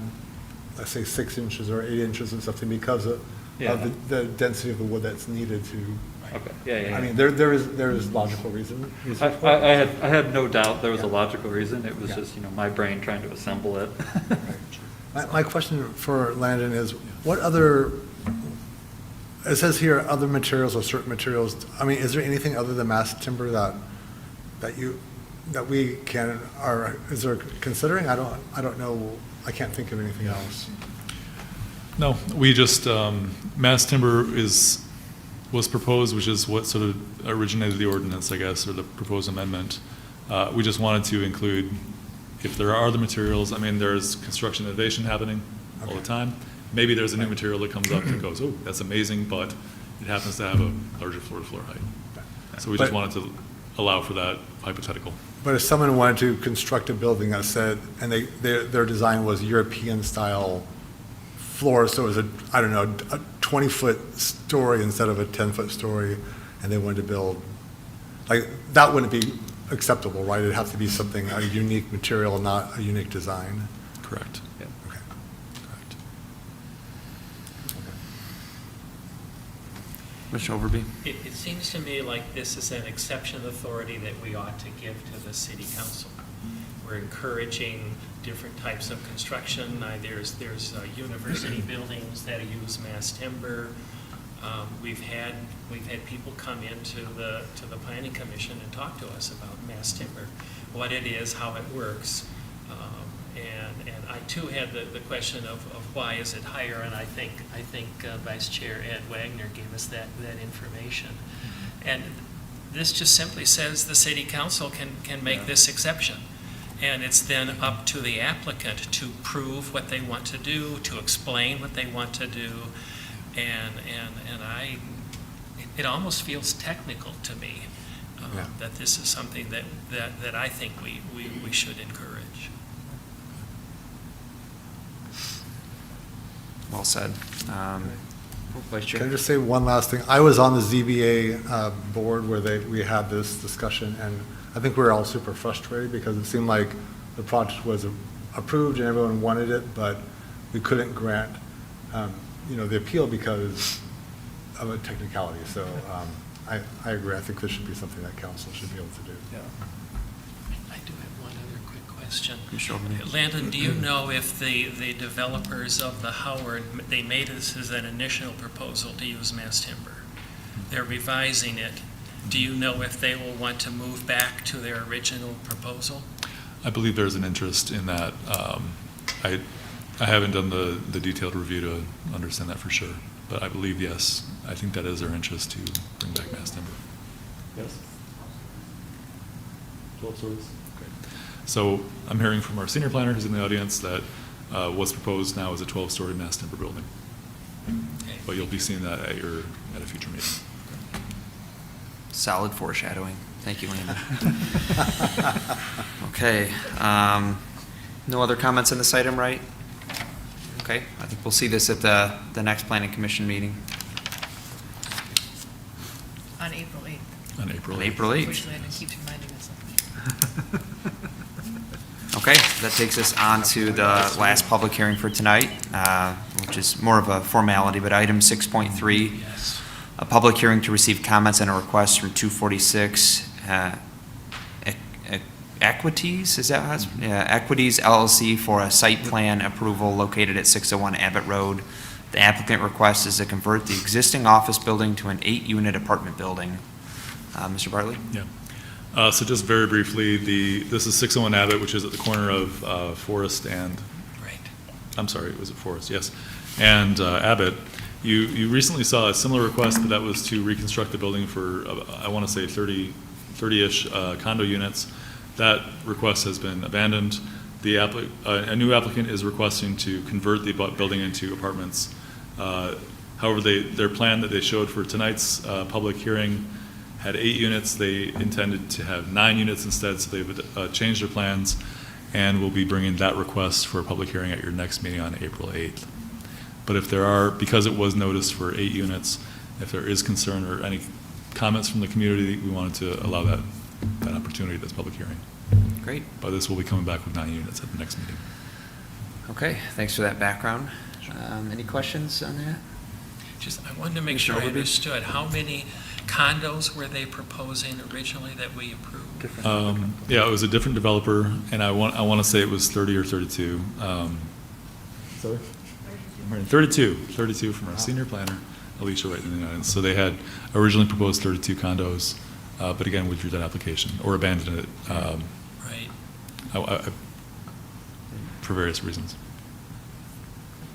let's say, 6 inches or 8 inches or something because of Yeah. the density of the wood that's needed to, Okay, yeah. I mean, there is logical reason. I had no doubt there was a logical reason. It was Yeah. just, my brain trying to assemble it. My question for Landon is, what other, it says here, other materials or certain materials, I mean, is there anything other than mass timber that we can, is there considering? I don't know, I can't think of anything else. No, we just, mass timber was proposed, which is what sort of originated the ordinance, I guess, or the proposed amendment. We just wanted to include, if there are other materials, I mean, there's construction innovation happening all the Okay. time. Maybe there's a new material that comes up that goes, oh, that's amazing, but it happens to have a larger floor-to-floor height. So we just But- wanted to allow for that hypothetical. But if someone wanted to construct a building that said, and their design was European-style floors, so it was a 20-foot story instead of a 10-foot story, and they wanted to build, like, that wouldn't be acceptable, right? It'd have to be something, a unique material, not a unique design. Correct. Yeah. Okay. Correct. Commissioner Overby? It seems to me like this is an exception authority that we ought to give to the city council. We're encouraging different types of construction. There's university buildings that use mass timber. We've had people come into the planning commission and talk to us about mass timber, what it is, how it works. And I too had the question of why is it higher, and I think Vice Chair Ed Wagner gave us that information. And this just simply says the city council can make this exception. And it's then up to the applicant to prove what they want to do, to explain what they want to do. And it almost feels technical to me Yeah. that this is something that I think we should encourage. Well said. Vice Chair? Can I just say one last thing? I was on the ZBA board where we had this discussion, and I think we were all super frustrated because it seemed like the project was approved and everyone wanted it, but we couldn't grant, the appeal because of a technicality. So I agree. I think this should be something that council should be able to do. Yeah. I do have one other quick question. Commissioner Overby? Landon, do you know if the developers of the Howard, they made this as an initial proposal to use mass timber? They're revising it. Do you know if they will want to move back to their original proposal? I believe there's an interest in that. I haven't done the detailed review to understand that for sure, but I believe, yes, I think that is their interest to bring back mass timber. Yes? 12 stories? Great. So I'm hearing from our senior planner who's in the audience that what's proposed now is a 12-story mass timber building. Okay. But you'll be seeing that at a future meeting. Solid foreshadowing. Thank you, Landon. Okay. No other comments on this item, right? Okay, I think we'll see this at the next planning commission meeting On April 8th. On April on 8th. April 8th. Unfortunately, it keeps reminding us of Okay, that takes us on to the last public hearing for tonight, which is more of a formality, but item 6.3, a public hearing to receive comments and a request from 246 Equities, is that how it's, yeah, Equities LLC for a site plan approval located at 601 Abbot Road. The applicant request is to convert the existing office building to an 8-unit apartment building. Mr. Bartley? Yeah. So just very briefly, this is 601 Abbot, which is at the corner of Forest and, Right. I'm sorry, was it Forest? Yes. And Abbot. You recently saw a similar request, but that was to reconstruct the building for, I want to say 30-ish condo units. That request has been abandoned. A new applicant is requesting to convert the building into apartments. However, their plan that they showed for tonight's public hearing had 8 units. They intended to have 9 units instead, so they've changed their plans, and will be bringing that request for a public hearing at your next meeting on April 8th. But if there are, because it was noticed for 8 units, if there is concern or any comments from the community, we wanted to allow that opportunity at this public hearing. Great. But this will be coming back with 9 units at the next meeting. Okay, thanks for that background. Any questions on that? Just, I wanted to make Mr. sure I Overby? understood. How many condos were they proposing originally that we approved? Yeah, it was a different developer, and I want to say it was 30 or 32. Sorry? 32 from our senior planner, Alicia White in the United. So they had originally proposed 32 condos, but again, withdrew that application or abandoned it. Right. For various reasons.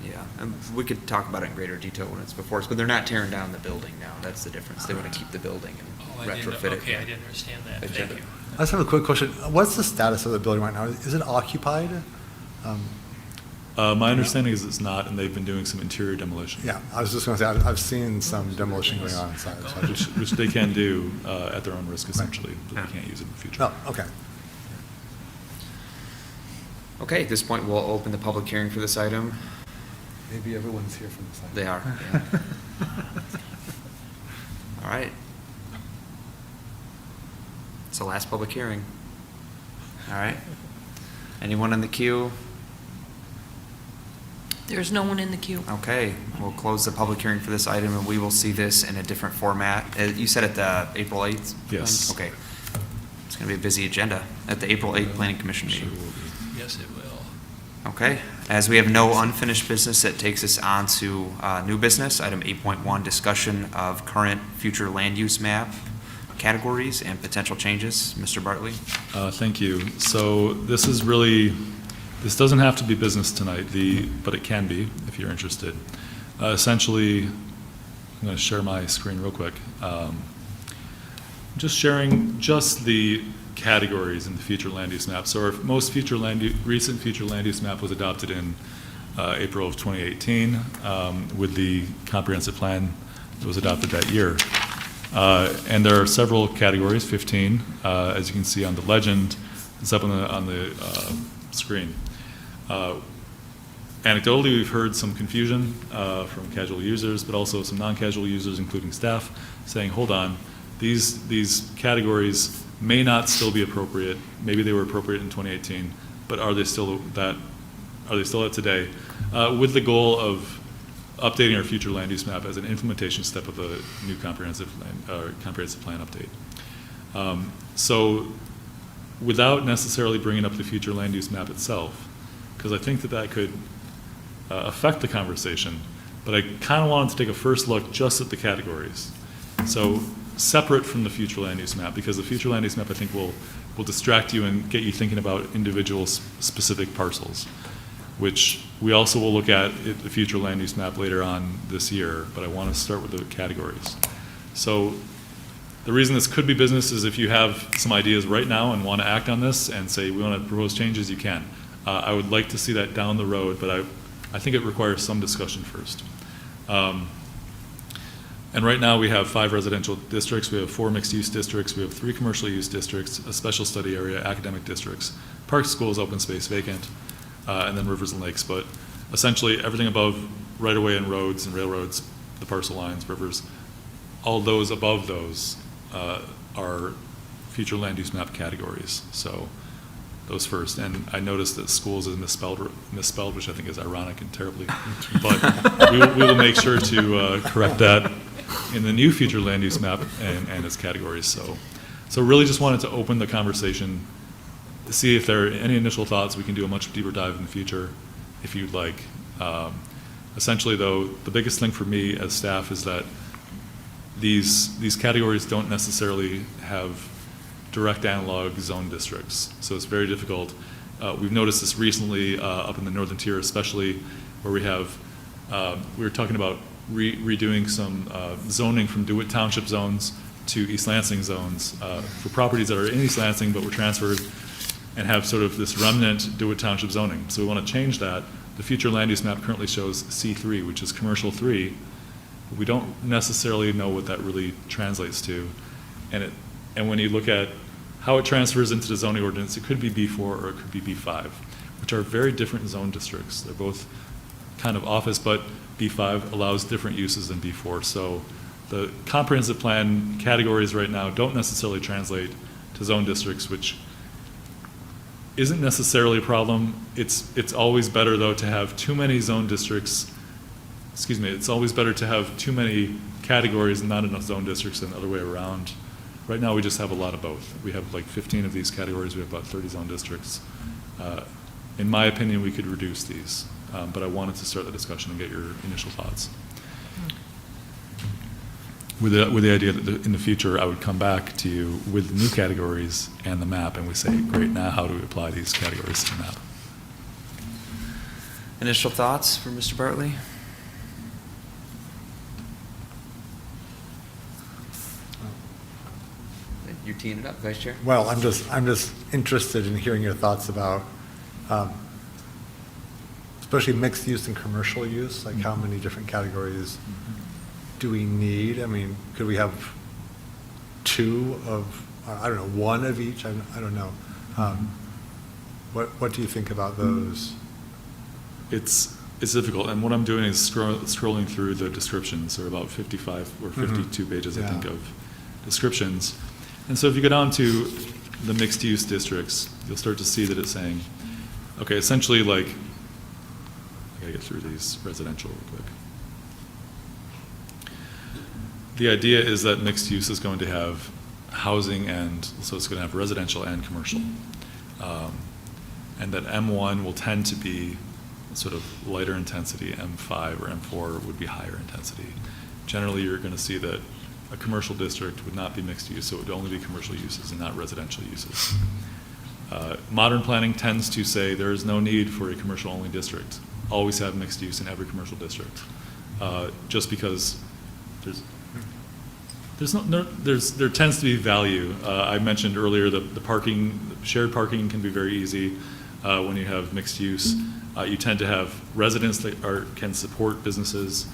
Yeah, and we could talk about it in greater detail when it's before us, but they're not tearing down the building now. That's the difference. They want to keep the building and retrofit it. Okay, I didn't understand that. Thank you. I just have a quick question. What's the status of the building right now? Is it occupied? My understanding is it's not, and they've been doing some interior demolition. Yeah, I was just going to say, I've seen some demolition going on inside. So I just- Which they can do at their own risk, essentially, but they can't use it in the future. Oh, okay. Okay, at this point, we'll open the public hearing for this item. Maybe everyone's here from the side. They are. Yeah. All right. It's the last public hearing. All right. Anyone in the queue? There's no one in the queue. Okay, we'll close the public hearing for this item, and we will see this in a different format. You said at the April 8th? Yes. Okay. It's going to be a busy agenda at the April 8th Planning Commission meeting. Yes, it will. Okay, as we have no unfinished business, that takes us on to new business, item 8.1, discussion of current future land use map categories and potential changes. Mr. Bartley? Thank you. So this doesn't have to be business tonight, but it can be if you're interested. Essentially, I'm going to share my screen real quick. Just sharing just the categories in the future land use map. So our most recent future land use map was adopted in April of 2018 with the comprehensive plan that was adopted that year. And there are several categories, 15, as you can see on the legend. It's up on the screen. Anecdotally, we've heard some confusion from casual users, but also some non-casual users, including staff, saying, hold on, these categories may not still be appropriate. Maybe they were appropriate in 2018, but are they still that today? With the goal of updating our future land use map as an implementation step of a new comprehensive plan update. So without necessarily bringing up the future land use map itself, because I think that could affect the conversation, but I kind of wanted to take a first look just at the categories. So separate from the future land use map, because the future land use map I think will distract you and get you thinking about individual specific parcels, which we also will look at the future land use map later on this year, but I want to start with the categories. So the reason this could be business is if you have some ideas right now and want to act on this and say we want to propose changes, you can. I would like to see that down the road, but I think it requires some discussion first. And right now we have 5 residential districts, we have 4 mixed-use districts, we have 3 commercial use districts, a special study area, academic districts, parks, schools, open space, vacant, and then rivers and lakes. But essentially everything above right-of-way and roads and railroads, the parcel lines, rivers, all those above those are future land use map categories. So those first. And I noticed that schools is misspelled, which I think is ironic and terribly. But we will make sure to correct that in the new future land use map and its categories. So really just wanted to open the conversation, see if there are any initial thoughts. We can do a much deeper dive in the future if you'd like. Essentially, though, the biggest thing for me as staff is that these categories don't necessarily have direct analog zone districts. So it's very difficult. We've noticed this recently up in the northern tier, especially where we have, we were talking about redoing some zoning from DeWitt Township zones to East Lansing zones for properties that are in East Lansing but were transferred and have sort of this remnant DeWitt Township zoning. So we want to change that. The future land use map currently shows C3, which is commercial 3. We don't necessarily know what that really translates to. And when you look at how it transfers into the zoning ordinance, it could be B4 or it could be B5, which are very different zone districts. They're both kind of office, but B5 allows different uses than B4. So the comprehensive plan categories right now don't necessarily translate to zone districts, which isn't necessarily a problem. It's always better, though, to have too many zone districts. Excuse me, it's always better to have too many categories and not enough zone districts than the other way around. Right now, we just have a lot of both. We have like 15 of these categories. We have about 30 zone districts. In my opinion, we could reduce these, but I wanted to start the discussion and get your initial thoughts. With the idea that in the future, I would come back to you with the new categories and the map, and we say, great, now how do we apply these categories to the map? Initial thoughts for Mr. Bartley? You're teeing it up, Vice Chair. Well, I'm just interested in hearing your thoughts about, especially mixed use and commercial use, like how many different categories do we need? I mean, could we have two of, I don't know, one of each? I don't know. What do you think about those? It's difficult, and what I'm doing is scrolling through the descriptions. There are about 55 or 52 pages, I think, of descriptions. And so if you go down to the mixed-use districts, you'll start to see that it's saying, okay, essentially, like, I gotta get through these residential real quick. The idea is that mixed use is going to have housing, and so it's going to have residential and commercial. And that M1 will tend to be sort of lighter intensity, M5 or M4 would be higher intensity. Generally, you're going to see that a commercial district would not be mixed use, so it would only be commercial uses and not residential uses. Modern planning tends to say there is no need for a commercial-only district. Always have mixed use in every commercial district, just because there tends to be value. I mentioned earlier that the parking, shared parking can be very easy when you have mixed use. You tend to have residents that can support businesses.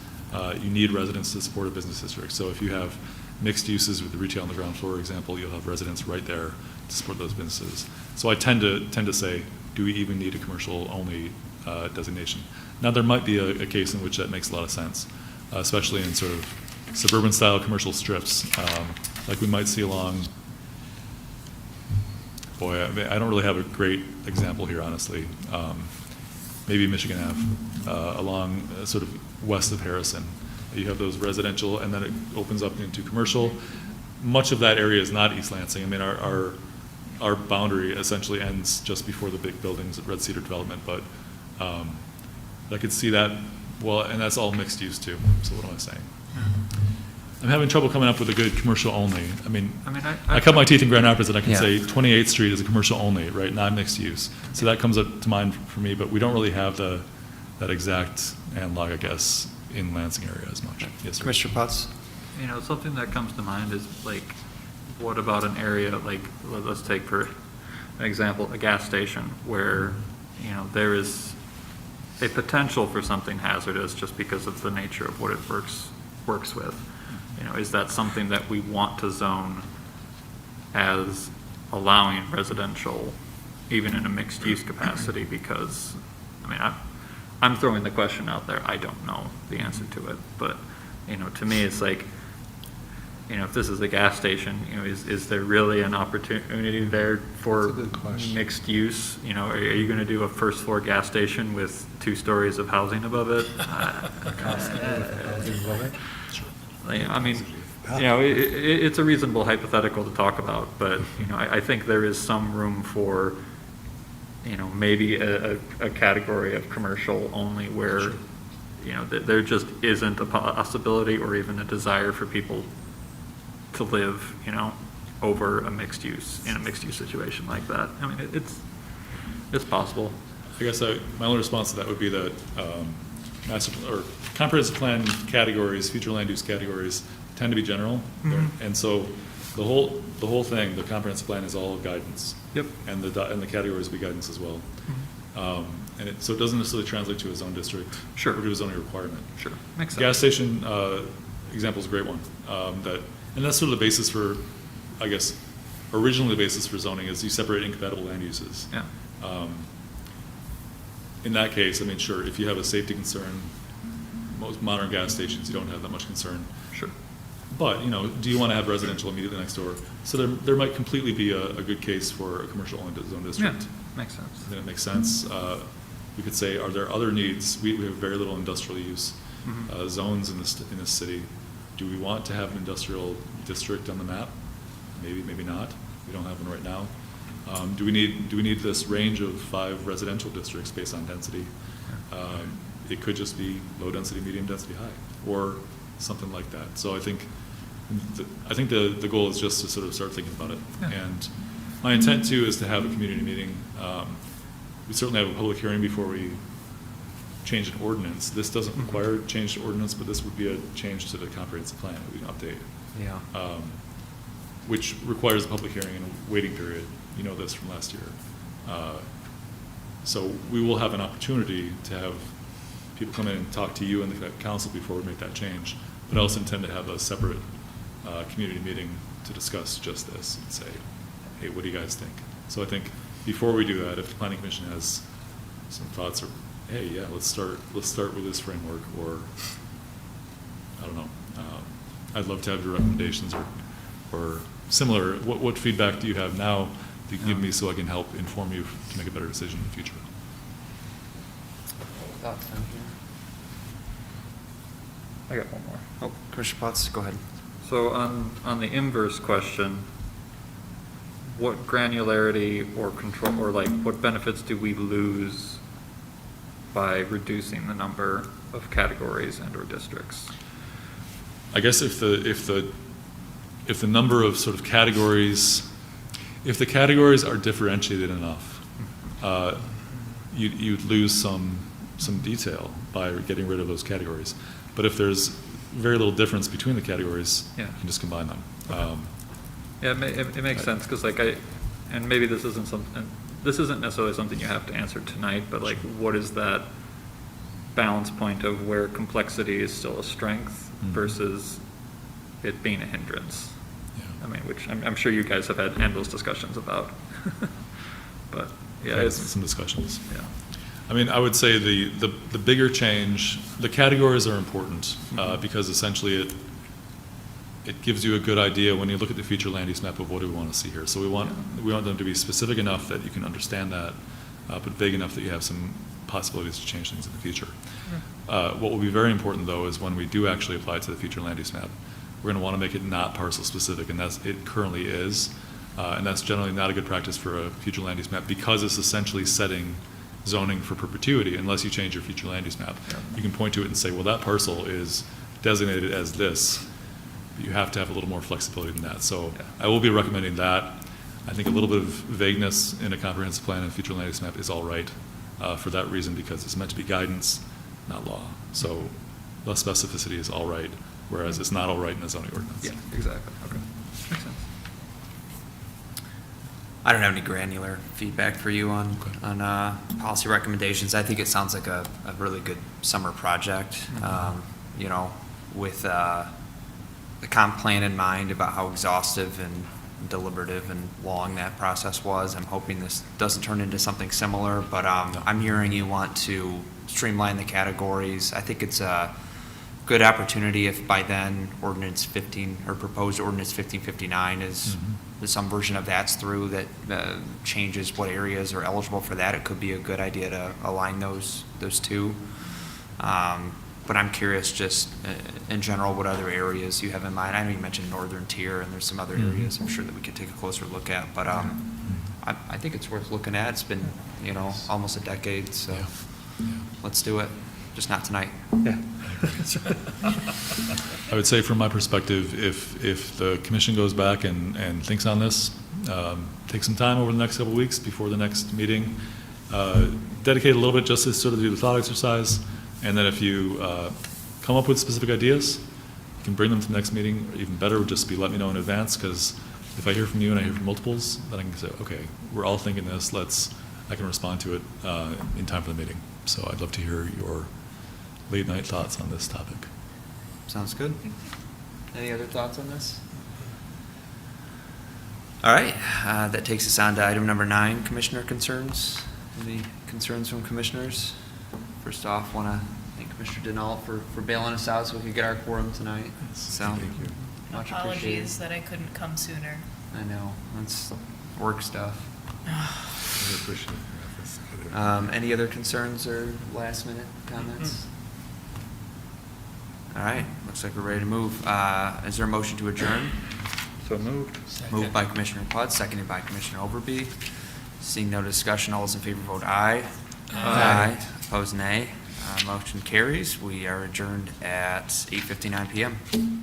You need residents to support a business district. So if you have mixed uses with the retail on the ground floor, for example, you'll have residents right there to support those businesses. So I tend to say, do we even need a commercial-only designation? Now, there might be a case in which that makes a lot of sense, especially in sort of suburban-style commercial strips, like we might see along, boy, I don't really have a great example here, honestly. Maybe Michigan Ave, along sort of west of Harrison. You have those residential, and then it opens up into commercial. Much of that area is not East Lansing. I mean, our boundary essentially ends just before the big buildings at Red Cedar Development, but I could see that, well, and that's all mixed use too, so what am I saying? I'm having trouble coming up with a good commercial only. I mean, I cut my teeth in Grand Rapids and I can say 28th Street is a commercial only, right? Not mixed use. So that comes up to mind for me, but we don't really have that exact analog, I guess, in Lansing area as much. Yes, sir. Commissioner Potts? You know, something that comes to mind is like, what about an area like, let's take for an example, a gas station where, you know, there is a potential for something hazardous just because of the nature of what it works with. You know, is that something that we want to zone as allowing residential, even in a mixed use capacity? Because, I mean, I'm throwing the question out there. I don't know the answer to it, but, to me, it's like, if this is a gas station, is there really an opportunity there for That's a good question. mixed use? Are you going to do a first floor gas station with 2 stories of housing above it? I mean, it's a reasonable hypothetical to talk about, but, I think there is some room for, maybe a category of commercial only where, there just isn't a possibility or even a desire for people to live, over a mixed use, in a mixed use situation like that. I mean, it's possible. I guess my only response to that would be that or comprehensive plan categories, future land use categories, tend to be general, and so the whole thing, the comprehensive plan, is all guidance. Yep. And the categories will be guidance as well. So it doesn't necessarily translate to a zone district. Sure. Or to a zoning requirement. Sure, makes sense. Gas station example is a great one. And that's sort of the basis for, I guess, originally the basis for zoning is you separate incompatible land uses. Yeah. In that case, I mean, sure, if you have a safety concern, most modern gas stations, you don't have that much concern. Sure. But, do you want to have residential immediately next door? So there might completely be a good case for a commercial only zone district. Yeah, makes sense. Then it makes sense. We could say, are there other needs? We have very little industrial use zones in this city. Do we want to have an industrial district on the map? Maybe, maybe not. We don't have one right now. Do we need this range of 5 residential districts based on density? It could just be low density, medium density, high, or something like that. So I think the goal is just to sort of start thinking about it. Yeah. And my intent too is to have a community meeting. We certainly have a public hearing before we change an ordinance. This doesn't require change to ordinance, but this would be a change to the comprehensive plan. It would be an update. Yeah. Which requires a public hearing and a waiting period. You know this from last year. So we will have an opportunity to have people come in and talk to you and the council before we make that change. But I also intend to have a separate community meeting to discuss just this and say, hey, what do you guys think? So I think before we do that, if the planning commission has some thoughts, or hey, yeah, let's start with this framework, or I don't know. I'd love to have your recommendations or similar. What feedback do you have now that you can give me so I can help inform you to make a better decision in the future? Thoughts down here? I got one more. Oh, Commissioner Potts, go ahead. So on the inverse question, what granularity or control, or like what benefits do we lose by reducing the number of categories and/or districts? I guess if the number of sort of categories, if the categories are differentiated enough, you'd lose some detail by getting rid of those categories. But if there's very little difference between the categories, Yeah. you can just combine them. Yeah, it makes sense, because and maybe this isn't necessarily something you have to answer tonight, but like, what is that balance point of where complexity is still a strength versus it being a hindrance? Yeah. I mean, which I'm sure you guys have had endless discussions about. But yeah, Had it's some discussions. yeah. I mean, I would say the bigger change, the categories are important because essentially it gives you a good idea when you look at the future land use map of what do we want to see here. So we want them to be specific enough that you can understand that, but vague enough that you have some possibilities to change things in the future. What will be very important though is when we do actually apply to the future land use map, we're going to want to make it not parcel specific, and it currently is, and that's generally not a good practice for a future land use map because it's essentially setting zoning for perpetuity unless you change your future land use map. You can point to it and say, well, that parcel is designated as this. You have to have a little more flexibility than that. So I will be recommending that. I think a little bit of vagueness in a comprehensive plan and future land use map is all right for that reason, because it's meant to be guidance, not law. So less specificity is all right, whereas it's not all right in a zoning ordinance. Yeah, exactly. Okay, makes sense. I don't have any granular feedback for you on policy recommendations. I think it sounds like a really good summer project, with the comp plan in mind about how exhaustive and deliberative and long that process was. I'm hoping this doesn't turn into something similar, but I'm hearing you want to streamline the categories. I think it's a good opportunity if by then ordinance 15, or proposed ordinance 1559 is some version of that's through that changes what areas are eligible for that. It could be a good idea to align those two. But I'm curious, just in general, what other areas you have in mind. I know you mentioned northern tier, and there's some other areas I'm sure that we could take a closer look at. But I think it's worth looking at. It's been, almost a decade, so let's do it. Just not tonight. Yeah. I would say from my perspective, if the commission goes back and thinks on this, take some time over the next couple of weeks before the next meeting, dedicate a little bit just to sort of do the thought exercise, and then if you come up with specific ideas, you can bring them to the next meeting. Or even better would just be let me know in advance, because if I hear from you and I hear from multiples, then I can say, okay, we're all thinking this, I can respond to it in time for the meeting. So I'd love to hear your late night thoughts on this topic. Sounds good. Any other thoughts on this? All right, that takes us on to item number 9, commissioner concerns. Any concerns from commissioners? First off, want to thank Commissioner Denault for bailing us out so we could get our quorum tonight. So, Thank you. much appreciated. Apologies that I couldn't come sooner. I know, that's work stuff. I appreciate it. Any other concerns or last minute comments? All right, looks like we're ready to move. Is there a motion to adjourn? So moved. Moved by Commissioner Putt, seconded by Commissioner Overby. Seeing no discussion, all those in favor vote aye. Aye. Opposed, nay. Motion carries. We are adjourned at 8:59 PM.